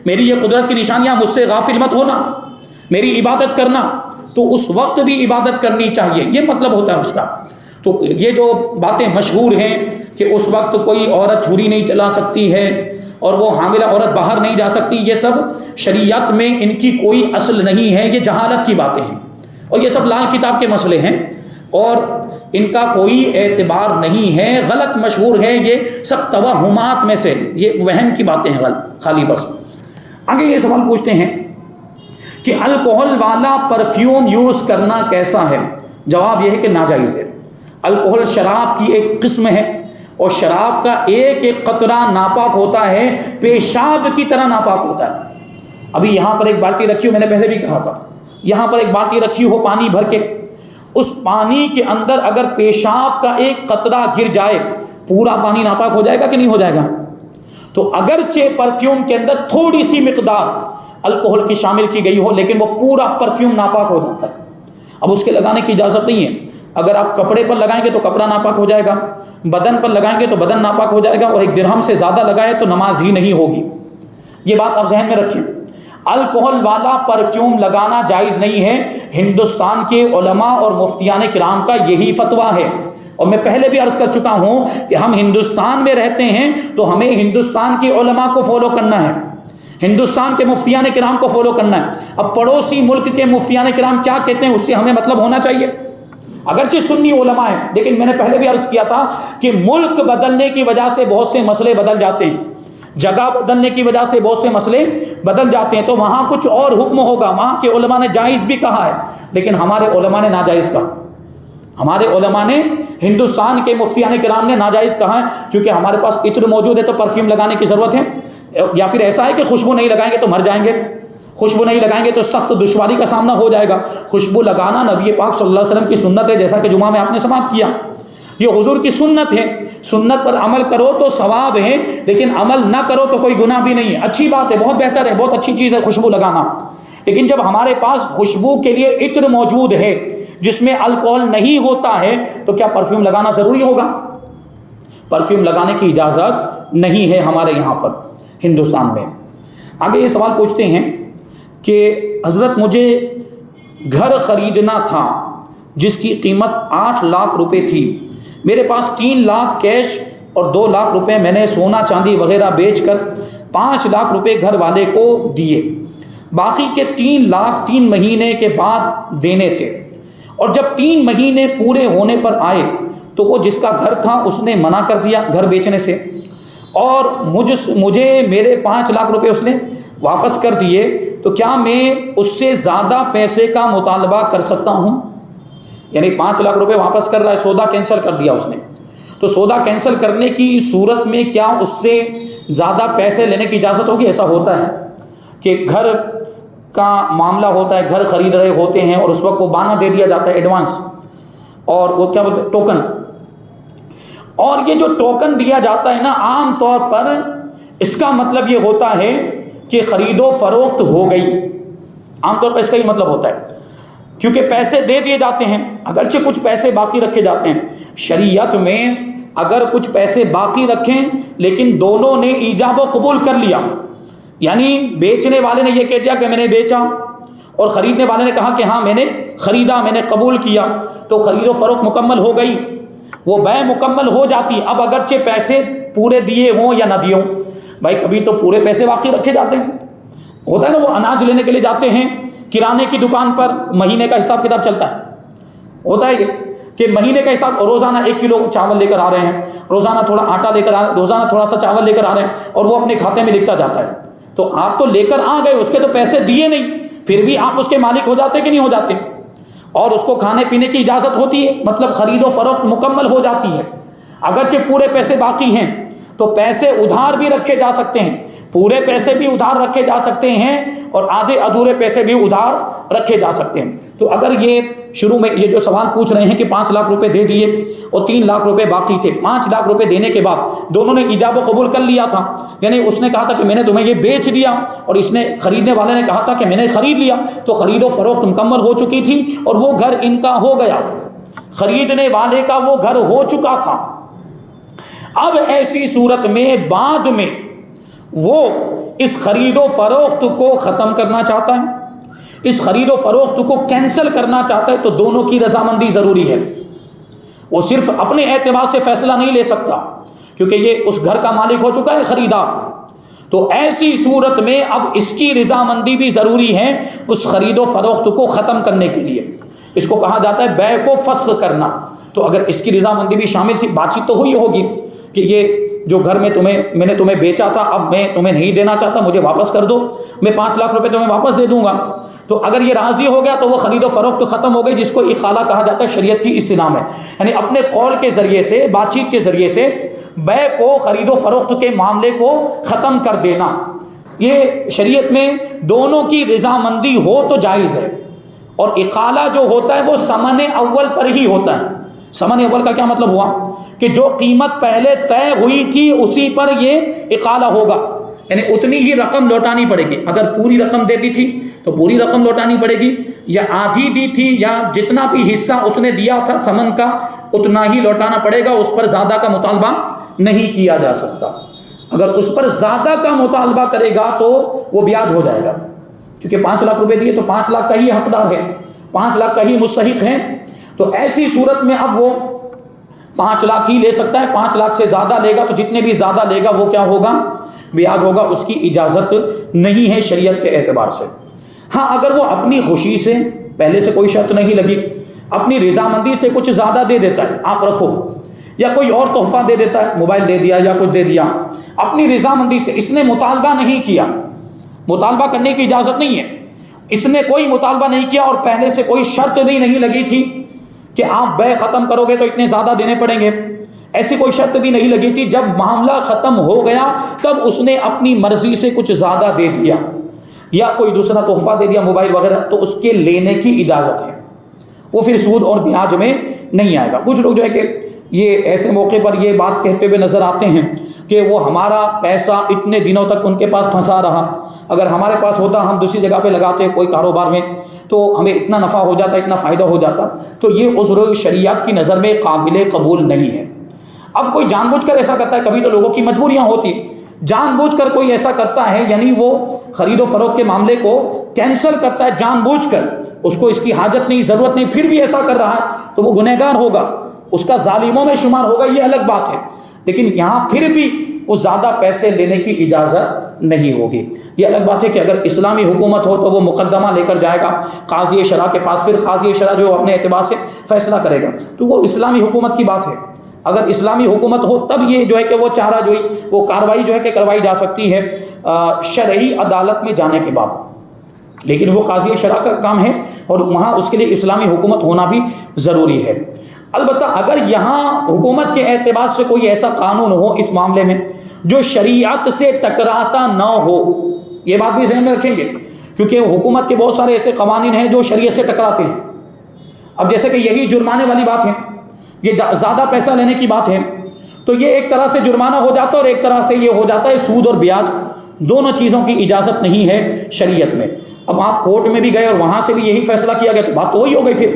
میری یہ قدرت کی نشانیاں، مجھ سے غافل مت ہونا، میری عبادت کرنا۔ تو اس وقت بھی عبادت کرنی چاہیے، یہ مطلب ہوتا ہے اس کا۔ تو یہ جو باتیں مشہور ہیں کہ اس وقت کوئی عورت چھری نہیں چلا سکتی ہے اور وہ حاملہ عورت باہر نہیں جا سکتی، یہ سب شریعت میں ان کی کوئی اصل نہیں ہے، یہ جہالت کی باتیں ہیں اور یہ سب لال کتاب کے مسئلے ہیں اور ان کا کوئی اعتبار نہیں ہے، غلط مشہور ہے، یہ سب توہمات میں سے، یہ وہم کی باتیں ہیں غلط خالی بس۔ آگے یہ سوال پوچھتے ہیں کہ الکوہل والا پرفیوم یوز کرنا کیسا ہے؟ جواب یہ ہے کہ ناجائز ہے۔ الکوہل شراب کی ایک قسم ہے اور شراب کا ایک ایک قطرہ ناپاک ہوتا ہے، پیشاب کی طرح ناپاک ہوتا ہے۔ ابھی یہاں پر ایک بالٹی رکھی ہو، میں نے پہلے بھی کہا تھا، یہاں پر ایک بالٹی رکھی ہو پانی بھر کے، اس پانی کے اندر اگر پیشاب کا ایک قطرہ گر جائے، پورا پانی ناپاک ہو جائے گا کہ نہیں ہو جائے گا؟ تو اگرچہ پرفیوم کے اندر تھوڑی سی مقدار الکوہل کی شامل کی گئی ہو، لیکن وہ پورا پرفیوم ناپاک ہو جاتا ہے۔ اب اس کے لگانے کی اجازت نہیں ہے۔ اگر آپ کپڑے پر لگائیں گے تو کپڑا ناپاک ہو جائے گا، بدن پر لگائیں گے تو بدن ناپاک ہو جائے گا، اور 1 درہم سے زیادہ لگائے تو نماز ہی نہیں ہوگی۔ یہ بات آپ ذہن میں رکھیں۔ الکوہل والا پرفیوم لگانا جائز نہیں ہے۔ ہندوستان کے علماء اور مفتیان کرام کا یہی فتویٰ ہے، اور میں پہلے بھی عرض کر چکا ہوں کہ ہم ہندوستان میں رہتے ہیں تو ہمیں ہندوستان کے علماء کو فالو کرنا ہے، ہندوستان کے مفتیان کرام کو فالو کرنا ہے۔ اب پڑوسی ملک کے مفتیان کرام کیا کہتے ہیں اس سے ہمیں مطلب ہونا چاہیے، اگرچہ سنی علماء ہیں، لیکن میں نے پہلے بھی عرض کیا تھا کہ ملک بدلنے کی وجہ سے بہت سے مسئلے بدل جاتے ہیں، جگہ بدلنے کی وجہ سے بہت سے مسئلے بدل جاتے ہیں، تو وہاں کچھ اور حکم ہوگا، وہاں کے علماء نے جائز بھی کہا ہے لیکن ہمارے علماء نے ناجائز کہا، ہمارے علماء نے، ہندوستان کے مفتیان کرام نے ناجائز کہا ہے، کیونکہ ہمارے پاس عطر موجود ہے تو پرفیوم لگانے کی ضرورت ہے، یا پھر ایسا ہے کہ خوشبو نہیں لگائیں گے تو مر جائیں گے، خوشبو نہیں لگائیں گے تو سخت دشواری کا سامنا ہو جائے گا۔ خوشبو لگانا نبی پاک صلی اللہ علیہ وسلم کی سنت ہے، جیسا کہ جمعہ میں آپ نے سماعت کیا، یہ حضور کی سنت ہے، سنت پر عمل کرو تو ثواب ہے، لیکن عمل نہ کرو تو کوئی گناہ بھی نہیں ہے، اچھی بات ہے، بہت بہتر ہے، بہت اچھی چیز ہے خوشبو لگانا۔ لیکن جب ہمارے پاس خوشبو کے لیے عطر موجود ہے جس میں الکوہل نہیں ہوتا ہے تو کیا پرفیوم لگانا ضروری ہوگا؟ پرفیوم لگانے کی اجازت نہیں ہے ہمارے یہاں پر ہندوستان میں۔ آگے یہ سوال پوچھتے ہیں کہ حضرت مجھے گھر خریدنا تھا جس کی قیمت 8 لاکھ روپے تھی، میرے پاس 3 لاکھ کیش اور 2 لاکھ روپے میں نے سونا چاندی وغیرہ بیچ کر 5 لاکھ روپے گھر والے کو دیے، باقی کے 3 لاکھ 3 مہینے کے بعد دینے تھے، اور جب 3 مہینے پورے ہونے پر آئے تو وہ جس کا گھر تھا اس نے منع کر دیا گھر بیچنے سے، اور مجھے میرے 5 لاکھ روپے اس نے واپس کر دیے، تو کیا میں اس سے زیادہ پیسے کا مطالبہ کر سکتا ہوں؟ یعنی 5 لاکھ روپے واپس کر رہا ہے، سودا کینسل کر دیا اس نے، تو سودا کینسل کرنے کی صورت میں کیا اس سے زیادہ پیسے لینے کی اجازت ہوگی؟ ایسا ہوتا ہے کہ گھر کا معاملہ ہوتا ہے، گھر خرید رہے ہوتے ہیں اور اس وقت وہ بانا دے دیا جاتا ہے ایڈوانس، اور وہ کیا بولتے ہیں ٹوکن، اور یہ جو ٹوکن دیا جاتا ہے نا، عام طور پر اس کا مطلب یہ ہوتا ہے کہ خرید و فروخت ہو گئی، عام طور پر اس کا یہ مطلب ہوتا ہے، کیونکہ پیسے دے دیے جاتے ہیں، اگرچہ کچھ پیسے باقی رکھے جاتے ہیں۔ شریعت میں اگر کچھ پیسے باقی رکھیں لیکن دونوں نے ایجاب و قبول کر لیا، یعنی بیچنے والے نے یہ کہہ دیا کہ میں نے بیچا اور خریدنے والے نے کہا کہ ہاں میں نے خریدا، میں نے قبول کیا، تو خرید و فروخت مکمل ہو گئی، وہ بیع مکمل ہو جاتی۔ اب اگرچہ پیسے پورے دیے ہوں یا نہ دیے ہوں، بھائی کبھی تو پورے پیسے باقی رکھے جاتے ہیں، ہوتا ہے نا، وہ اناج لینے کے لیے جاتے ہیں کرانے کی دکان پر، مہینے کا حساب کتاب چلتا ہے، ہوتا ہے یہ کہ مہینے کا حساب، روزانہ 1 کلو چاول لے کر آ رہے ہیں، روزانہ تھوڑا آٹا لے کر آ رہے ہیں، روزانہ تھوڑا سا چاول لے کر آ رہے ہیں، اور وہ اپنے کھاتے میں لکھتا جاتا ہے۔ تو آپ تو لے کر آ گئے، اس کے تو پیسے دیے نہیں، پھر بھی آپ اس کے مالک ہو جاتے کہ نہیں ہو جاتے؟ اور اس کو کھانے پینے کی اجازت ہوتی ہے، مطلب خرید و فروخت مکمل ہو جاتی ہے۔ اگرچہ پورے پیسے باقی ہیں تو پیسے ادھار بھی رکھے جا سکتے ہیں، پورے پیسے بھی ادھار رکھے جا سکتے ہیں اور آدھے ادھورے پیسے بھی ادھار رکھے جا سکتے ہیں۔ تو اگر یہ شروع میں یہ جو سوال پوچھ رہے ہیں کہ 5 لاکھ روپے دے دیے اور 3 لاکھ روپے باقی تھے، 5 لاکھ روپے دینے کے بعد دونوں نے ایجاب و قبول کر لیا تھا، یعنی اس نے کہا تھا کہ میں نے تمہیں یہ بیچ دیا اور اس نے خریدنے والے نے کہا تھا کہ میں نے خرید لیا، تو خرید و فروخت مکمل ہو چکی تھی اور وہ گھر ان کا ہو گیا، خریدنے والے کا وہ گھر ہو چکا تھا۔ اب ایسی صورت میں بعد میں وہ اس خرید و فروخت کو ختم کرنا چاہتا ہے، اس خرید و فروخت کو کینسل کرنا چاہتا ہے، تو دونوں کی رضامندی ضروری ہے۔ وہ صرف اپنے اعتبار سے فیصلہ نہیں لے سکتا، کیونکہ یہ اس گھر کا مالک ہو چکا ہے، خریدار۔ تو ایسی صورت میں اب اس کی رضامندی بھی ضروری ہے اس خرید و فروخت کو ختم کرنے کے لیے۔ اس کو کہا جاتا ہے بیع کو فسخ کرنا۔ تو اگر اس کی رضامندی بھی شامل تھی، بات چیت تو ہوئی ہوگی کہ یہ جو گھر میں نے تمہیں بیچا تھا، اب میں تمہیں نہیں دینا چاہتا، مجھے واپس کر دو، میں 5 لاکھ روپے تمہیں واپس دے دوں گا۔ تو اگر یہ راضی ہو گیا تو وہ خرید و فروخت ختم ہو گئی، جس کو اخالہ کہا جاتا ہے شریعت کی اصطلاح میں، یعنی اپنے قول کے ذریعے سے، بات چیت کے ذریعے سے بیع کو، خرید و فروخت کے معاملے کو ختم کر دینا۔ یہ شریعت میں دونوں کی رضامندی ہو تو جائز ہے، اور اخالہ جو ہوتا ہے وہ ثمن اول پر ہی ہوتا ہے۔ ثمن اول کا کیا مطلب ہوا کہ جو قیمت پہلے طے ہوئی تھی اسی پر یہ اخالہ ہوگا، یعنی اتنی ہی رقم لوٹانی پڑے گی۔ اگر پوری رقم دیتی تھی تو پوری رقم لوٹانی پڑے گی، یا آدھی دی تھی یا جتنا بھی حصہ اس نے دیا تھا ثمن کا اتنا ہی لوٹانا پڑے گا، اس پر زیادہ کا مطالبہ نہیں کیا جا سکتا۔ اگر اس پر زیادہ کا مطالبہ کرے گا تو وہ بیاج ہو جائے گا، کیونکہ 5 لاکھ روپے دیے تو 5 لاکھ کا ہی حقدار ہے، 5 لاکھ کا ہی مستحق ہے۔ تو ایسی صورت میں اب وہ 5 لاکھ ہی لے سکتا ہے، 5 لاکھ سے زیادہ لے گا تو جتنے بھی زیادہ لے گا وہ کیا ہوگا؟ بیاج ہوگا، اس کی اجازت نہیں ہے شریعت کے اعتبار سے۔ ہاں اگر وہ اپنی خوشی سے، پہلے سے کوئی شرط نہیں لگی، اپنی رضامندی سے کچھ زیادہ دے دیتا ہے، آپ رکھو، یا کوئی اور تحفہ دے دیتا ہے، موبائل دے دیا یا کچھ دے دیا، اپنی رضامندی سے، اس نے مطالبہ نہیں کیا، مطالبہ کرنے کی اجازت نہیں ہے، اس نے کوئی مطالبہ نہیں کیا اور پہلے سے کوئی شرط بھی نہیں لگی تھی کہ آپ بیع ختم کرو گے تو اتنے زیادہ دینے پڑیں گے، ایسی کوئی شرط بھی نہیں لگی تھی۔ جب معاملہ ختم ہو گیا تب اس نے اپنی مرضی سے کچھ زیادہ دے دیا یا کوئی دوسرا تحفہ دے دیا، موبائل وغیرہ، تو اس کے لینے کی اجازت ہے، وہ پھر سود اور بیاج میں نہیں آئے گا۔ کچھ لوگ جو ہے کہ یہ ایسے موقع پر یہ بات کہتے ہوئے نظر آتے ہیں کہ وہ ہمارا پیسہ اتنے دنوں تک ان کے پاس پھنسا رہا، اگر ہمارے پاس ہوتا ہم دوسری جگہ پہ لگاتے کوئی کاروبار میں تو ہمیں اتنا نفع ہو جاتا، اتنا فائدہ ہو جاتا۔ تو یہ عذر شریعت کی نظر میں قابل قبول نہیں ہے۔ اب کوئی جان بوجھ کر ایسا کرتا ہے، کبھی تو لوگوں کی مجبوریاں ہوتی، جان بوجھ کر کوئی ایسا کرتا ہے، یعنی وہ خرید و فروخت کے معاملے کو کینسل کرتا ہے جان بوجھ کر، اس کو اس کی حاجت نہیں، ضرورت نہیں، پھر بھی ایسا کر رہا ہے تو وہ گنہگار ہوگا، اس کا ظالموں میں شمار ہوگا، یہ الگ بات ہے۔ لیکن یہاں پھر بھی وہ زیادہ پیسے لینے کی اجازت نہیں ہوگی۔ یہ الگ بات ہے کہ اگر اسلامی حکومت ہو تو وہ مقدمہ لے کر جائے گا قاضی شرع کے پاس، پھر قاضی شرع جو اپنے اعتبار سے فیصلہ کرے گا، تو وہ اسلامی حکومت کی بات ہے۔ اگر اسلامی حکومت ہو تب یہ جو ہے کہ وہ چارہ جوئی، وہ کارروائی جو ہے کہ کروائی جا سکتی ہے شرعی عدالت میں جانے کے بعد۔ لیکن وہ قاضی شرع کا کام ہے اور وہاں اس کے لیے اسلامی حکومت ہونا بھی ضروری ہے۔ البتہ اگر یہاں حکومت کے اعتبار سے کوئی ایسا قانون ہو اس معاملے میں جو شریعت سے ٹکراتا نہ ہو، یہ بات بھی ذہن میں رکھیں گے، کیونکہ حکومت کے بہت سارے ایسے قوانین ہیں جو شریعت سے ٹکراتے ہیں۔ اب جیسے کہ یہی جرمانے والی بات ہے، یہ زیادہ پیسہ لینے کی بات ہے، تو یہ ایک طرح سے جرمانہ ہو جاتا ہے اور ایک طرح سے یہ ہو جاتا ہے سود اور بیاج، دونوں چیزوں کی اجازت نہیں ہے شریعت میں۔ اب آپ کورٹ میں بھی گئے اور وہاں سے بھی یہی فیصلہ کیا گیا تو بات تو وہی ہو گئی، پھر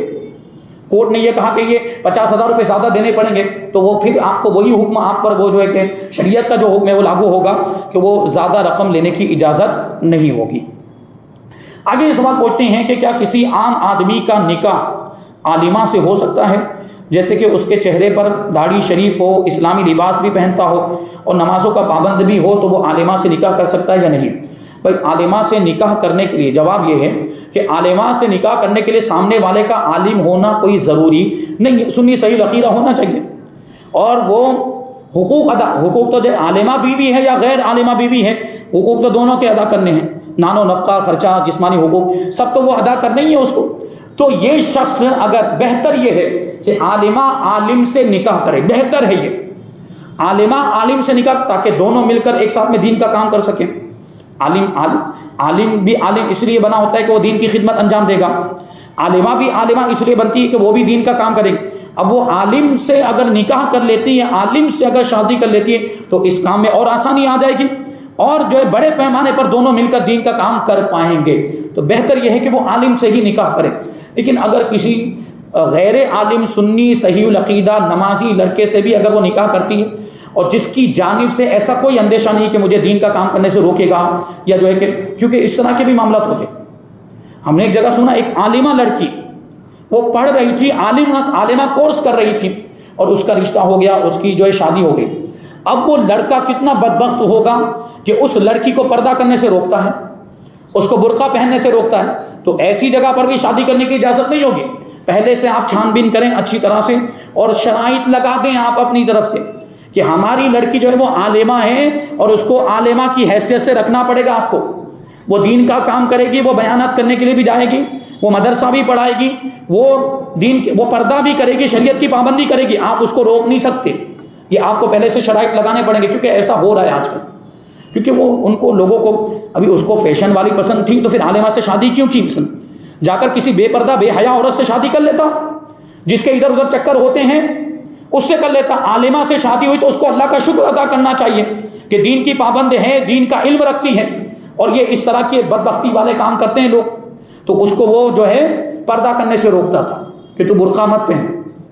کورٹ نے یہ کہا کہ یہ 50,000 روپے زیادہ دینے پڑیں گے، تو وہ پھر آپ کو وہی حکم آپ پر وہ جو ہے کہ شریعت کا جو حکم ہے وہ لاگو ہوگا کہ وہ زیادہ رقم لینے کی اجازت نہیں ہوگی۔ آگے یہ سوال پوچھتے ہیں کہ کیا کسی عام آدمی کا نکاح عالمہ سے ہو سکتا ہے، جیسے کہ اس کے چہرے پر داڑھی شریف ہو، اسلامی لباس بھی پہنتا ہو اور نمازوں کا پابند بھی ہو، تو وہ عالمہ سے نکاح کر سکتا ہے یا نہیں؟ بھائی عالمہ سے نکاح کرنے کے لیے جواب یہ ہے کہ عالمہ سے نکاح کرنے کے لیے سامنے والے کا عالم ہونا کوئی ضروری نہیں ہے، سنی صحیح العقیدہ ہونا چاہیے، اور وہ حقوق تو جو عالمہ بیوی ہے یا غیر عالمہ بیوی ہے، حقوق تو دونوں کے ادا کرنے ہیں، نان و نفقہ، خرچہ، جسمانی حقوق سب تو وہ ادا کرنے ہی ہے اس کو۔ تو یہ شخص اگر بہتر یہ ہے کہ عالمہ عالم سے نکاح کرے، بہتر ہے یہ عالمہ عالم سے نکاح، تاکہ دونوں مل کر ایک ساتھ میں دین کا کام کر سکیں۔ عالم بھی عالم اس لیے بنا ہوتا ہے کہ وہ دین کی خدمت انجام دے گا، عالمہ بھی عالمہ اس لیے بنتی ہے کہ وہ بھی دین کا کام کرے گی۔ اب وہ عالم سے اگر نکاح کر لیتی ہے، عالم سے اگر شادی کر لیتی ہے تو اس کام میں اور آسانی آ جائے گی، اور جو ہے بڑے پیمانے پر دونوں مل کر دین کا کام کر پائیں گے۔ تو بہتر یہ ہے کہ وہ عالم سے ہی نکاح کرے۔ لیکن اگر کسی غیر عالم سنی صحیح العقیدہ نمازی لڑکے سے بھی اگر وہ نکاح کرتی ہے اور جس کی جانب سے ایسا کوئی اندیشہ نہیں کہ مجھے دین کا کام کرنے سے روکے گا، یا جو ہے کہ کیونکہ اس طرح کے بھی معاملات ہوتے ہیں۔ ہم نے ایک جگہ سنا ایک عالمہ لڑکی وہ پڑھ رہی تھی، عالمہ کورس کر رہی تھی، اور اس کا رشتہ ہو گیا، اس کی جو ہے شادی ہو گئی۔ اب وہ لڑکا کتنا بدبخت ہوگا کہ اس لڑکی کو پردہ کرنے سے روکتا ہے، اس کو برقع پہننے سے روکتا ہے۔ تو ایسی جگہ پر بھی شادی کرنے کی اجازت نہیں ہوگی۔ پہلے سے آپ چھان بین کریں اچھی طرح سے، اور شرائط لگا دیں آپ اپنی طرف سے کہ ہماری لڑکی جو ہے وہ عالمہ ہے، اور اس کو عالمہ کی حیثیت سے رکھنا پڑے گا آپ کو۔ وہ دین کا کام کرے گی، وہ بیانات کرنے کے لیے بھی جائے گی، وہ مدرسہ بھی پڑھائے گی، وہ پردہ بھی کرے گی، شریعت کی پابندی کرے گی، آپ اس کو روک نہیں سکتے۔ یہ آپ کو پہلے سے شرائط لگانے پڑیں گے، کیونکہ ایسا ہو رہا ہے آج کل۔ کیونکہ وہ ان کو لوگوں کو ابھی اس کو فیشن والی پسند تھی، تو پھر عالمہ سے شادی کیوں کی پسند؟ جا کر کسی بے پردہ بے حیا عورت سے شادی کر لیتا، جس کے ادھر ادھر چکر ہوتے ہیں، اس سے کر لیتا۔ عالمہ سے شادی ہوئی تو اس کو اللہ کا شکر ادا کرنا چاہیے کہ دین کی پابند ہے، دین کا علم رکھتی ہے، اور یہ اس طرح کے بدبختی والے کام کرتے ہیں لوگ، تو اس کو وہ جو ہے پردہ کرنے سے روکتا تھا کہ تو برقع مت پہن،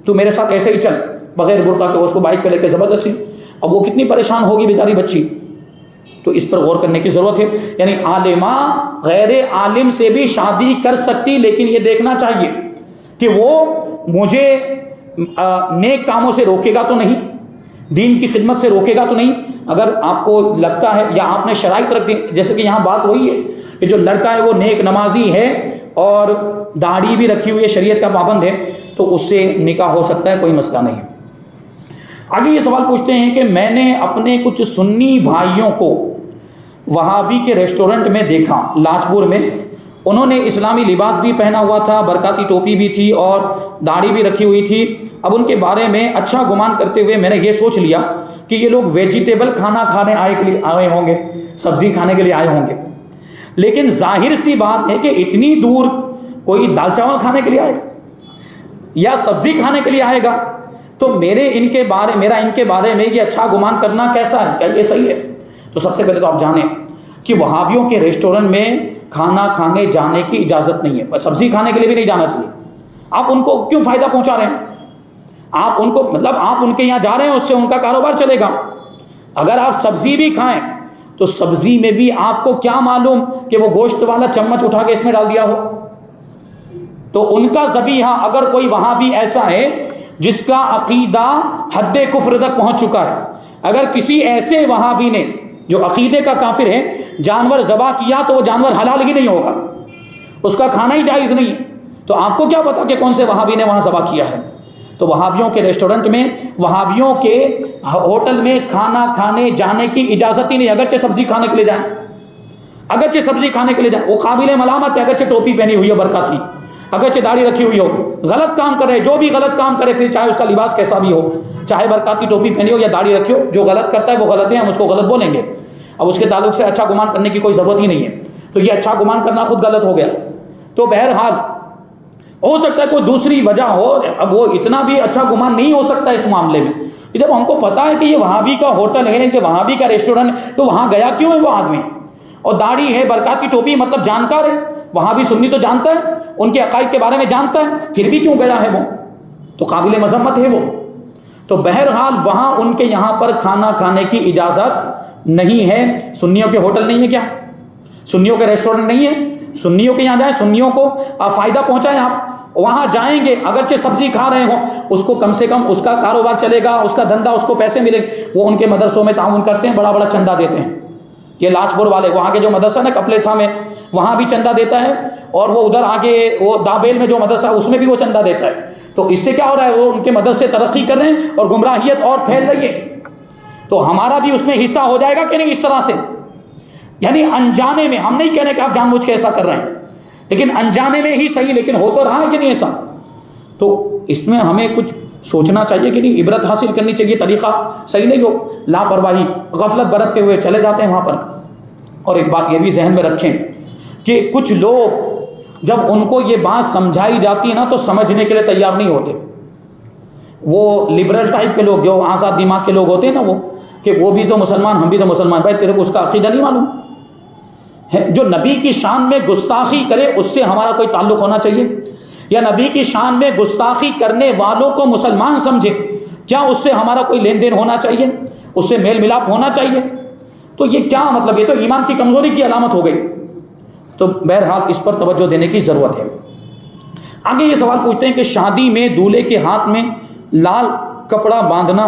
تو میرے ساتھ ایسے ہی چل بغیر برقع کے، اس کو بائک پہ لے کے زبردستی۔ اب وہ کتنی پریشان ہوگی بیچاری بچی۔ تو اس پر غور کرنے کی ضرورت ہے۔ یعنی عالمہ غیر عالم سے بھی شادی کر سکتی، لیکن یہ دیکھنا چاہیے کہ وہ مجھے نیک کاموں سے روکے گا تو نہیں، دین کی خدمت سے روکے گا تو نہیں۔ اگر آپ کو لگتا ہے یا آپ نے شرائط رکھ دی، جیسے کہ یہاں بات وہی ہے کہ جو لڑکا ہے وہ نیک نمازی ہے اور داڑھی بھی رکھی ہوئی ہے، شریعت کا پابند ہے، تو اس سے نکاح ہو سکتا ہے، کوئی مسئلہ نہیں ہے۔ آگے یہ سوال پوچھتے ہیں کہ میں نے اپنے کچھ سنی بھائیوں کو وہابی کے ریسٹورنٹ میں دیکھا لاجپور میں، انہوں نے اسلامی لباس بھی پہنا ہوا تھا، برکاتی ٹوپی بھی تھی اور داڑھی بھی رکھی ہوئی تھی۔ اب ان کے بارے میں اچھا گمان کرتے ہوئے میں نے یہ سوچ لیا کہ یہ لوگ ویجیٹیبل کھانا کھانے آئے ہوں گے، سبزی کھانے کے لیے آئے ہوں گے۔ لیکن ظاہر سی بات ہے کہ اتنی دور کوئی دال چاول کھانے کے لیے آئے گا یا سبزی کھانے کے لیے آئے گا؟ تو میرا ان کے بارے میں یہ اچھا گمان کرنا کیسا ہے؟ کیا یہ صحیح ہے؟ تو سب سے پہلے تو آپ جانیں کہ وہابیوں کے ریسٹورنٹ میں کھانا کھانے جانے کی اجازت نہیں ہے، سبزی کھانے کے لیے بھی نہیں جانا چاہیے۔ آپ ان کو کیوں فائدہ پہنچا رہے ہیں؟ آپ ان کو آپ ان کے یہاں جا رہے ہیں، اس سے ان کا کاروبار چلے گا۔ اگر آپ سبزی بھی کھائیں تو سبزی میں بھی آپ کو کیا معلوم کہ وہ گوشت والا چمچ اٹھا کے اس میں ڈال دیا ہو؟ تو ان کا ذبیحہ، اگر کوئی وہابی ایسا ہے جس کا عقیدہ حد کفر تک پہنچ چکا ہے، اگر کسی ایسے وہابی نے جو عقیدے کا کافر ہے جانور ذبح کیا تو وہ جانور حلال ہی نہیں ہوگا، اس کا کھانا ہی جائز نہیں ہے۔ تو آپ کو کیا پتا کہ کون سے وہابی نے وہاں ذبح کیا ہے؟ تو وہابیوں کے ریسٹورنٹ میں، وہابیوں کے ہوٹل میں کھانا کھانے جانے کی اجازت ہی نہیں، اگرچہ سبزی کھانے کے لیے جائیں۔ اگرچہ سبزی کھانے کے لیے جائیں، وہ قابل ملامت ہے، اگرچہ ٹوپی پہنی ہوئی ہے برقع کی، اگرچہ داڑھی رکھی ہوئی ہو، غلط کام کرے، جو بھی غلط کام کرے، پھر چاہے اس کا لباس کیسا بھی ہو، چاہے برقع کی ٹوپی پہنی ہو یا داڑھی رکھی ہو، جو غلط کرتا ہے وہ غلط ہے، ہم اس کو غلط بولیں گے۔ اب اس کے تعلق سے اچھا گمان کرنے کی کوئی ضرورت ہی نہیں ہے، تو یہ اچھا گمان کرنا خود غلط ہو گیا۔ تو بہرحال ہو سکتا ہے کوئی دوسری وجہ ہو، اب وہ اتنا بھی اچھا گمان نہیں ہو سکتا اس معاملے میں۔ جب ہم کو پتا ہے کہ یہ وہابی کا ہوٹل ہے، کہ وہابی کا ریسٹورنٹ ہے، تو وہاں گیا کیوں ہے وہ آدمی؟ اور داڑھی ہے، برقع کی ٹوپی، مطلب جانکار ہے، وہابی سنی تو جانتا ہے، ان کے عقائد کے بارے میں جانتا ہے، پھر بھی کیوں گیا ہے وہ؟ تو قابل مذمت ہے وہ۔ تو بہرحال وہاں ان کے یہاں پر کھانا کھانے کی اجازت نہیں ہے۔ سنیوں کے ہوٹل نہیں ہے کیا؟ سنیوں کے ریسٹورنٹ نہیں ہے؟ سنیوں کے یہاں جائیں، سنیوں کو فائدہ پہنچائیں، آپ وہاں جائیں گے، اگرچہ سبزی کھا رہے ہوں، اس کو کم سے کم اس کا کاروبار چلے گا، اس کا دھندا، اس کو پیسے ملیں۔ وہ ان کے مدرسوں میں تعاون کرتے ہیں، بڑا بڑا چندہ دیتے ہیں۔ یہ لاج پور والے وہاں کے جو مدرسہ نا کپلے تھا میں، وہاں بھی چندہ دیتا ہے، اور وہ ادھر آگے وہ دابیل میں جو مدرسہ ہے اس میں بھی وہ چندہ دیتا ہے۔ تو اس سے کیا ہو رہا ہے؟ وہ ان کے مدرسے ترقی کر رہے ہیں اور گمراہیت اور پھیل رہی ہے۔ تو ہمارا بھی اس میں حصہ ہو جائے گا کہ نہیں اس طرح سے؟ یعنی انجانے میں، ہم نہیں کہہ رہے کہ آپ جان بوجھ کے ایسا کر رہے ہیں، لیکن انجانے میں ہی صحیح، لیکن ہو تو رہا ہے کہ نہیں ایسا؟ تو اس میں ہمیں کچھ سوچنا چاہیے کہ نہیں، عبرت حاصل کرنی چاہیے۔ طریقہ صحیح نہیں ہو، لاپرواہی، غفلت برتتے ہوئے چلے جاتے ہیں وہاں پر۔ اور ایک بات یہ بھی ذہن میں رکھیں کہ کچھ لوگ جب ان کو یہ بات سمجھائی جاتی ہے نا تو سمجھنے کے لیے تیار نہیں ہوتے۔ وہ لبرل ٹائپ کے لوگ، جو آزاد دماغ کے لوگ ہوتے ہیں نا، وہ کہ وہ بھی تو مسلمان، ہم بھی تو مسلمان۔ بھائی تیرے کو اس کا عقیدہ نہیں معلوم ہے؟ جو نبی کی شان میں گستاخی کرے اس سے ہمارا کوئی تعلق ہونا چاہیے؟ یا نبی کی شان میں گستاخی کرنے والوں کو مسلمان سمجھے، کیا اس سے ہمارا کوئی لین دین ہونا چاہیے؟ اس سے میل ملاپ ہونا چاہیے؟ تو یہ کیا مطلب؟ یہ تو ایمان کی کمزوری کی علامت ہو گئی۔ تو بہرحال اس پر توجہ دینے کی ضرورت ہے۔ آگے یہ سوال پوچھتے ہیں کہ شادی میں دولہے کے ہاتھ میں لال کپڑا باندھنا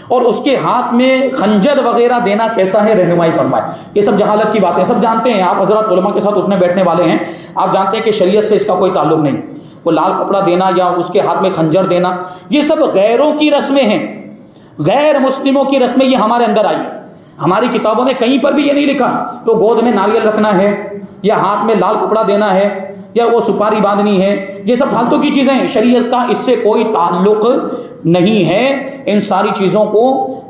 اور اس کے ہاتھ میں خنجر وغیرہ دینا کیسا ہے؟ رہنمائی فرمائے۔ یہ سب جہالت کی باتیں سب جانتے ہیں آپ حضرات، علماء کے ساتھ اٹھنے بیٹھنے والے ہیں، آپ جانتے ہیں کہ شریعت سے اس کا کوئی تعلق نہیں۔ وہ لال کپڑا دینا یا اس کے ہاتھ میں خنجر دینا، یہ سب غیروں کی رسمیں ہیں، غیر مسلموں کی رسمیں، یہ ہمارے اندر آئی ہیں۔ ہماری کتابوں میں کہیں پر بھی یہ نہیں لکھا تو گود میں ناریل رکھنا ہے یا ہاتھ میں لال کپڑا دینا ہے یا وہ سپاری باندھنی ہے، یہ سب فالتو کی چیزیں ہیں، شریعت کا اس سے کوئی تعلق نہیں ہے۔ ان ساری چیزوں کو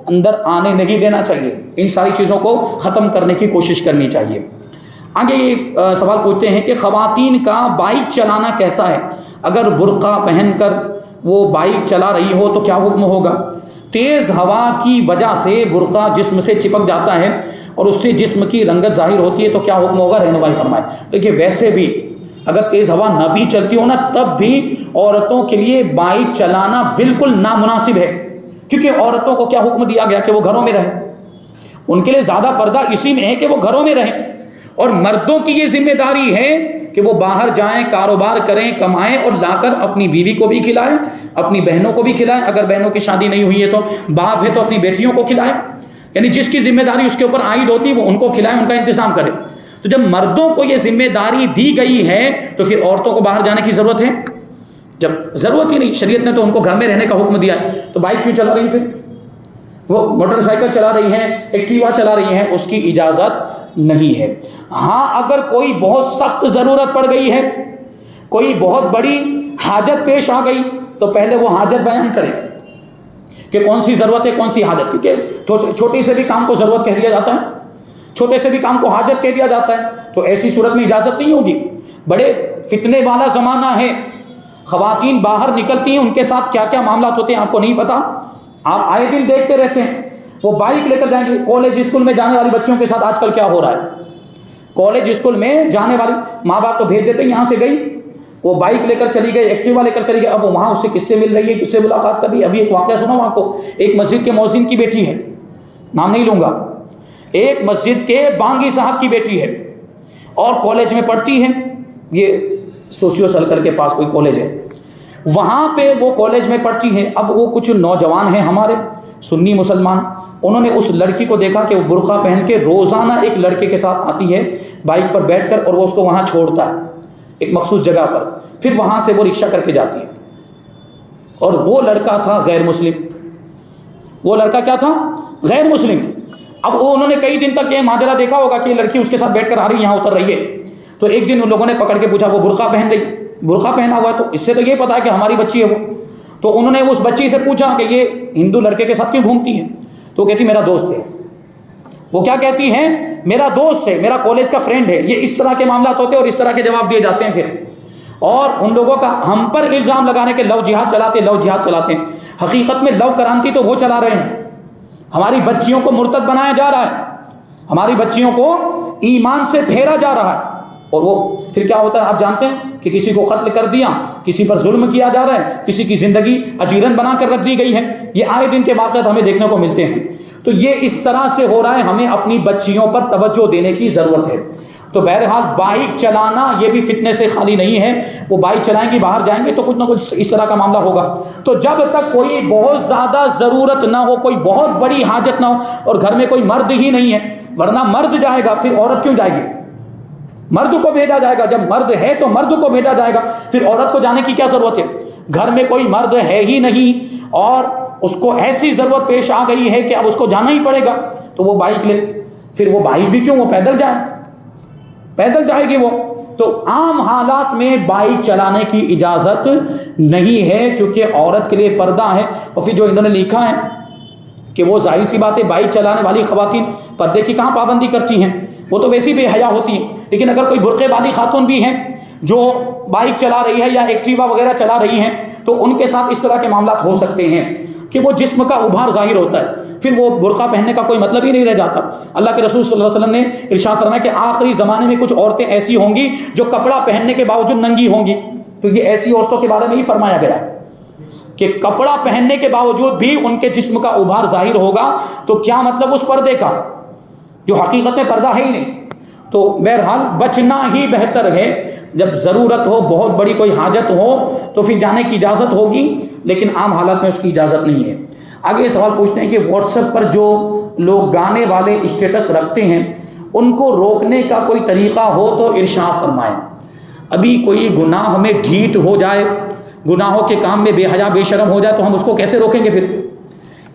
اندر آنے نہیں دینا چاہیے، ان ساری چیزوں کو ختم کرنے کی کوشش کرنی چاہیے۔ آگے یہ سوال پوچھتے ہیں کہ خواتین کا بائک چلانا کیسا ہے؟ اگر برقع پہن کر وہ بائک چلا رہی ہو تو کیا حکم ہوگا؟ تیز ہوا کی وجہ سے برقع جسم سے چپک جاتا ہے اور اس سے جسم کی رنگت ظاہر ہوتی ہے، تو کیا حکم ہوگا؟ رہنمائی فرمائے۔ دیکھیے ویسے بھی اگر تیز ہوا نہ بھی چلتی ہو نا، تب بھی عورتوں کے لیے بائک چلانا بالکل نامناسب ہے، کیونکہ عورتوں کو کیا حکم دیا گیا کہ وہ گھروں میں رہیں۔ ان کے لیے زیادہ پردہ اسی میں ہے کہ وہ گھروں میں رہیں، اور مردوں کی یہ ذمہ داری ہے کہ وہ باہر جائیں، کاروبار کریں، کمائیں اور لا کر اپنی بیوی کو بھی کھلائیں، اپنی بہنوں کو بھی کھلائیں، اگر بہنوں کی شادی نہیں ہوئی ہے تو باپ ہے تو اپنی بیٹیوں کو کھلائیں، یعنی جس کی ذمہ داری اس کے اوپر عائد ہوتی ہے وہ ان کو کھلائیں، ان کا انتظام کرے۔ تو جب مردوں کو یہ ذمہ داری دی گئی ہے تو پھر عورتوں کو باہر جانے کی ضرورت ہے؟ جب ضرورت ہی نہیں، شریعت نے تو ان کو گھر میں رہنے کا حکم دیا ہے، تو بائک کیوں چلا رہی پھر؟ وہ موٹر سائیکل چلا رہی ہیں، ایکٹیوا چلا رہی ہیں، اس کی اجازت نہیں ہے۔ ہاں اگر کوئی بہت سخت ضرورت پڑ گئی ہے، کوئی بہت بڑی حاجت پیش آ گئی، تو پہلے وہ حاجت بیان کرے کہ کون سی ضرورت ہے، کون سی حاجت، کیونکہ چھوٹی سے بھی کام کو ضرورت کہہ دیا جاتا ہے، چھوٹے سے بھی کام کو حاجت کہہ دیا جاتا ہے، تو ایسی صورت میں اجازت نہیں ہوگی۔ بڑے فتنے والا زمانہ ہے، خواتین باہر نکلتی ہیں، ان کے ساتھ کیا کیا معاملات ہوتے ہیں آپ کو نہیں پتا، آپ آئے دن دیکھتے رہتے ہیں۔ وہ بائک لے کر جائیں گے، کالج اسکول میں جانے والی بچیوں کے ساتھ آج کل کیا ہو رہا ہے، کالج اسکول میں جانے والی ماں باپ تو بھیج دیتے ہیں، یہاں سے گئی وہ بائک لے کر چلی گئی، ایکٹیوا لے کر چلی گئی، اب وہاں اس سے کس سے مل رہی ہے، کس سے ملاقات کر رہی ہے۔ ابھی ایک واقعہ سنا ہوں آپ کو، ایک مسجد کے مؤذن کی بیٹی ہے، نام نہیں لوں گا، ایک مسجد کے بانگی صاحب کی بیٹی ہے اور کالج میں پڑھتی ہے، یہ سوسیو سرکل کے پاس کوئی کالج ہے، وہاں پہ وہ کالج میں پڑھتی ہیں۔ اب وہ کچھ نوجوان ہیں ہمارے سنی مسلمان، انہوں نے اس لڑکی کو دیکھا کہ وہ برقع پہن کے روزانہ ایک لڑکے کے ساتھ آتی ہے بائک پر بیٹھ کر، اور وہ اس کو وہاں چھوڑتا ہے ایک مخصوص جگہ پر، پھر وہاں سے وہ رکشہ کر کے جاتی ہے، اور وہ لڑکا تھا غیر مسلم، وہ لڑکا کیا تھا؟ غیر مسلم۔ اب انہوں نے کئی دن تک یہ ماجرا دیکھا ہوگا کہ یہ لڑکی اس کے ساتھ بیٹھ کر آ رہی یہاں اتر رہی ہے. تو ایک دن ان لوگوں نے پکڑ کے پوچھا وہ برقع پہن رہی, برقع پہنا ہوا ہے, تو اس سے تو یہ پتا ہے کہ ہماری بچی ہے وہ. تو انہوں نے اس بچی سے پوچھا کہ یہ ہندو لڑکے کے ساتھ کیوں گھومتی ہے؟ تو کہتی میرا دوست ہے. وہ کیا کہتی ہیں؟ میرا دوست ہے, میرا کالج کا فرینڈ ہے. یہ اس طرح کے معاملات ہوتے ہیں اور اس طرح کے جواب دیے جاتے ہیں. پھر اور ان لوگوں کا ہم پر الزام لگانے کے لو جہاد چلاتے, لو جہاد چلاتے ہیں. حقیقت میں لو کرانتی تو وہ چلا رہے ہیں. ہماری بچیوں کو مرتد بنایا جا رہا ہے, ہماری بچیوں کو ایمان سے پھیرا جا رہا ہے. اور وہ پھر کیا ہوتا ہے آپ جانتے ہیں کہ کسی کو قتل کر دیا, کسی پر ظلم کیا جا رہا ہے, کسی کی زندگی اجیرن بنا کر رکھ دی گئی ہے. یہ آئے دن کے واقعات ہمیں دیکھنے کو ملتے ہیں. تو یہ اس طرح سے ہو رہا ہے. ہمیں اپنی بچیوں پر توجہ دینے کی ضرورت ہے. تو بہرحال بائک چلانا یہ بھی فتنے سے خالی نہیں ہے. وہ بائک چلائیں گی, باہر جائیں گے تو کچھ نہ کچھ اس طرح کا معاملہ ہوگا. تو جب تک کوئی بہت زیادہ ضرورت نہ ہو, کوئی بہت بڑی حاجت نہ ہو, اور گھر میں کوئی مرد ہی نہیں ہے, ورنہ مرد جائے گا پھر عورت کیوں جائے گی؟ مرد کو بھیجا جائے گا. جب مرد ہے تو مرد کو بھیجا جائے گا, پھر عورت کو جانے کی کیا ضرورت ہے؟ گھر میں کوئی مرد ہے ہی نہیں اور اس کو ایسی ضرورت پیش آ گئی ہے کہ اب اس کو جانا ہی پڑے گا, تو وہ بائک لے. پھر وہ بائک بھی کیوں, وہ پیدل جائے, پیدل جائے گی وہ. تو عام حالات میں بائک چلانے کی اجازت نہیں ہے, کیونکہ عورت کے لیے پردہ ہے. اور پھر جو انہوں نے لکھا ہے کہ وہ ظاہر سی بات ہے بائک چلانے والی خواتین پردے کی کہاں پابندی کرتی ہیں, وہ تو ویسی بے حیا ہوتی ہیں. لیکن اگر کوئی برقعے والی خاتون بھی ہیں جو بائک چلا رہی ہے یا ایکٹیوا وغیرہ چلا رہی ہیں, تو ان کے ساتھ اس طرح کے معاملات ہو سکتے ہیں کہ وہ جسم کا ابھار ظاہر ہوتا ہے. پھر وہ برقع پہننے کا کوئی مطلب ہی نہیں رہ جاتا. اللہ کے رسول صلی اللہ علیہ وسلم نے ارشاد فرمایا کہ آخری زمانے میں کچھ عورتیں ایسی ہوں گی جو کپڑا پہننے کے باوجود ننگی ہوں گی. تو یہ ایسی عورتوں کے بارے میں ہی فرمایا گیا ہے کہ کپڑا پہننے کے باوجود بھی ان کے جسم کا ابھار ظاہر ہوگا. تو کیا مطلب اس پردے کا جو حقیقت میں پردہ ہے ہی نہیں. تو بہرحال بچنا ہی بہتر ہے. جب ضرورت ہو, بہت بڑی کوئی حاجت ہو, تو پھر جانے کی اجازت ہوگی, لیکن عام حالات میں اس کی اجازت نہیں ہے. آگے یہ سوال پوچھتے ہیں کہ واٹس ایپ پر جو لوگ گانے والے اسٹیٹس رکھتے ہیں ان کو روکنے کا کوئی طریقہ ہو تو ارشاد فرمائیں. ابھی کوئی گناہ ہمیں ڈھیٹ ہو جائے, گناہوں کے کام میں بے حیا بے شرم ہو جائے, تو ہم اس کو کیسے روکیں گے؟ پھر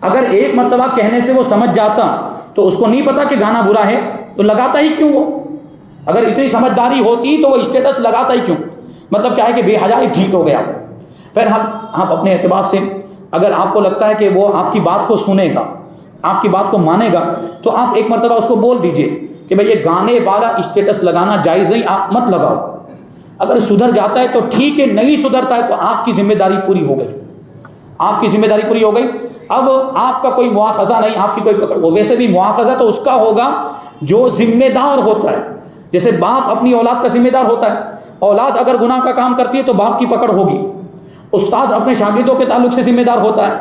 اگر ایک مرتبہ کہنے سے وہ سمجھ جاتا تو اس کو نہیں پتا کہ گانا برا ہے, تو لگاتا ہی کیوں وہ؟ اگر اتنی سمجھداری ہوتی تو وہ اسٹیٹس لگاتا ہی کیوں؟ مطلب کیا ہے کہ بے حیائی ٹھیک ہو گیا. پھر آپ اپنے اعتبار سے اگر آپ کو لگتا ہے کہ وہ آپ کی بات کو سنے گا, آپ کی بات کو مانے گا, تو آپ ایک مرتبہ اس کو بول دیجئے کہ بھئی یہ گانے والا اسٹیٹس لگانا جائز نہیں, آپ مت لگاؤ. اگر سدھر جاتا ہے تو ٹھیک ہے, نہیں سدھرتا ہے تو آپ کی ذمہ داری پوری ہو گئی, آپ کی ذمہ داری پوری ہو گئی. اب آپ کا کوئی مواخذہ نہیں, آپ کی کوئی پکڑ. وہ ویسے بھی مواخذہ تو اس کا ہوگا جو ذمہ دار ہوتا ہے. جیسے باپ اپنی اولاد کا ذمہ دار ہوتا ہے, اولاد اگر گناہ کا کام کرتی ہے تو باپ کی پکڑ ہوگی. استاد اپنے شاگردوں کے تعلق سے ذمہ دار ہوتا ہے,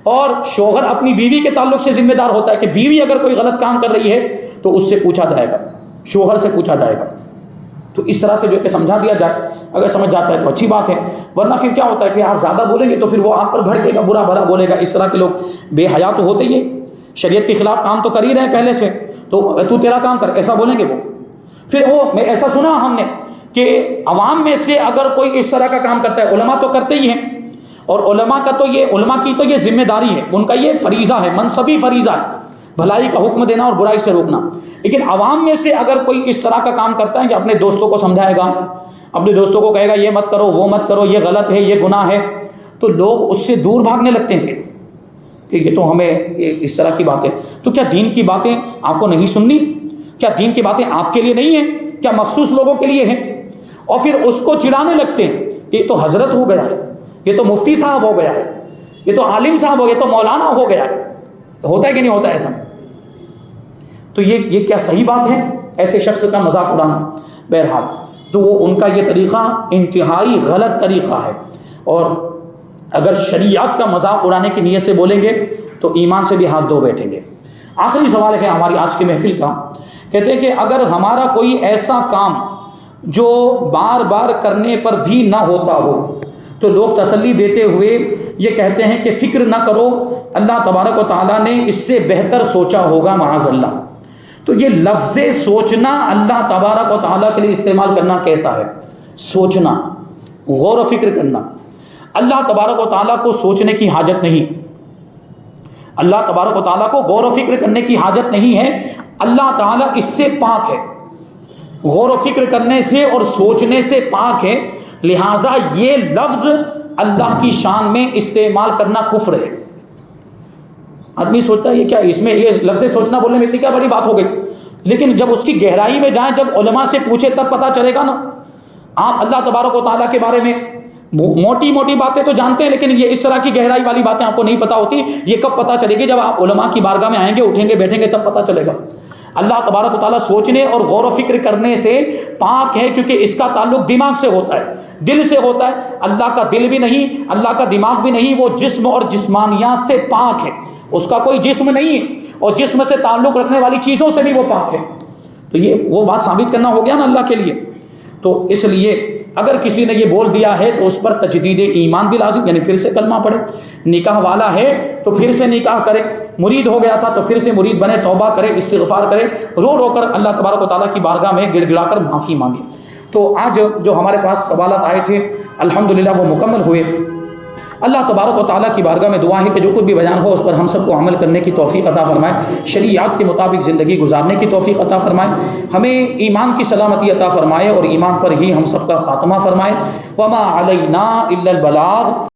اور شوہر اپنی بیوی کے تعلق سے ذمہ دار ہوتا ہے کہ بیوی اگر کوئی غلط کام کر رہی ہے تو اس سے پوچھا جائے گا, شوہر سے پوچھا جائے گا. تو اس طرح سے جو کہ سمجھا دیا جائے, اگر سمجھ جاتا ہے تو اچھی بات ہے, ورنہ پھر کیا ہوتا ہے کہ آپ زیادہ بولیں گے تو پھر وہ آپ پر بھڑکے گا, برا بھلا بولے گا. اس طرح کے لوگ بے حیا تو ہوتے ہی ہیں, شریعت کے خلاف کام تو کر ہی رہے پہلے سے, تو تیرا کام کر, ایسا بولیں گے وہ. پھر وہ میں ایسا سنا ہم نے کہ عوام میں سے اگر کوئی اس طرح کا کام کرتا ہے, علماء تو کرتے ہی ہیں, اور علماء کی تو یہ ذمہ داری ہے, ان کا یہ فریضہ ہے, منصبی فریضہ ہے بھلائی کا حکم دینا اور برائی سے روکنا. لیکن عوام میں سے اگر کوئی اس طرح کا کام کرتا ہے کہ اپنے دوستوں کو سمجھائے گا, اپنے دوستوں کو کہے گا یہ مت کرو, وہ مت کرو, یہ غلط ہے, یہ گناہ ہے, تو لوگ اس سے دور بھاگنے لگتے ہیں پھر کہ یہ تو ہمیں اس طرح کی باتیں. تو کیا دین کی باتیں آپ کو نہیں سننی؟ کیا دین کی باتیں آپ کے لیے نہیں ہیں؟ کیا مخصوص لوگوں کے لیے ہیں؟ اور پھر اس کو چڑھانے لگتے ہیں کہ یہ تو حضرت ہو گیا ہے, یہ تو مفتی صاحب ہو گیا ہے, یہ تو عالم صاحب ہو گیا, یہ تو مولانا ہو گیا ہے. ہوتا ہے کہ نہیں ہوتا ایسا؟ تو یہ کیا صحیح بات ہے ایسے شخص کا مذاق اڑانا؟ بہرحال تو وہ ان کا یہ طریقہ انتہائی غلط طریقہ ہے, اور اگر شریعت کا مذاق اڑانے کی نیت سے بولیں گے تو ایمان سے بھی ہاتھ دھو بیٹھیں گے. آخری سوال ہے ہماری آج کی محفل کا, کہتے ہیں کہ اگر ہمارا کوئی ایسا کام جو بار بار کرنے پر بھی نہ ہوتا ہو تو لوگ تسلی دیتے ہوئے یہ کہتے ہیں کہ فکر نہ کرو, اللہ تبارک و تعالیٰ نے اس سے بہتر سوچا ہوگا معاذ اللہ. تو یہ لفظ سوچنا اللہ تبارک و تعالیٰ کے لیے استعمال کرنا کیسا ہے؟ سوچنا, غور و فکر کرنا. اللہ تبارک و تعالیٰ کو سوچنے کی حاجت نہیں. اللہ تبارک و تعالیٰ کو غور و فکر کرنے کی حاجت نہیں ہے، اللہ تعالیٰ اس سے پاک ہے، غور و فکر کرنے سے اور سوچنے سے پاک ہے، لہٰذا یہ لفظ اللہ کی شان میں استعمال کرنا کفر ہے۔ آدمی سوچتا ہے یہ کیا، اس میں یہ لفظ سوچنا بولنے میں اتنی کیا بڑی بات ہو گئی، لیکن جب اس کی گہرائی میں جائیں، جب علماء سے پوچھے تب پتہ چلے گا نا۔ آپ اللہ تبارک و تعالیٰ کے بارے میں موٹی موٹی باتیں تو جانتے ہیں، لیکن یہ اس طرح کی گہرائی والی باتیں آپ کو نہیں پتہ ہوتی۔ یہ کب پتہ چلے گی؟ جب آپ علماء کی بارگاہ میں آئیں گے، اٹھیں گے، بیٹھیں گے، تب پتہ چلے گا۔ اللہ تبارک و تعالیٰ سوچنے اور غور و فکر کرنے سے پاک ہے، کیونکہ اس کا تعلق دماغ سے ہوتا ہے، دل سے ہوتا ہے۔ اللہ کا دل بھی نہیں، اللہ کا دماغ بھی نہیں، وہ جسم اور جسمانیات سے پاک ہے، اس کا کوئی جسم نہیں ہے، اور جسم سے تعلق رکھنے والی چیزوں سے بھی وہ پاک ہے۔ تو یہ وہ بات ثابت کرنا ہو گیا نا اللہ کے لیے۔ تو اس لیے اگر کسی نے یہ بول دیا ہے تو اس پر تجدید ایمان بھی لازم، یعنی پھر سے کلمہ پڑھے۔ نکاح والا ہے تو پھر سے نکاح کرے، مرید ہو گیا تھا تو پھر سے مرید بنے، توبہ کرے، استغفار کرے، رو رو کر اللہ تبارک و تعالیٰ کی بارگاہ میں گڑ گڑا کر معافی مانگے۔ تو آج جو ہمارے پاس سوالات آئے تھے الحمدللہ وہ مکمل ہوئے۔ اللہ تبارک و تعالیٰ کی بارگاہ میں دعا ہے کہ جو کچھ بھی بیان ہو اس پر ہم سب کو عمل کرنے کی توفیق عطا فرمائے، شریعت کے مطابق زندگی گزارنے کی توفیق عطا فرمائے، ہمیں ایمان کی سلامتی عطا فرمائے اور ایمان پر ہی ہم سب کا خاتمہ فرمائے۔ وما علینا الا البلاغ۔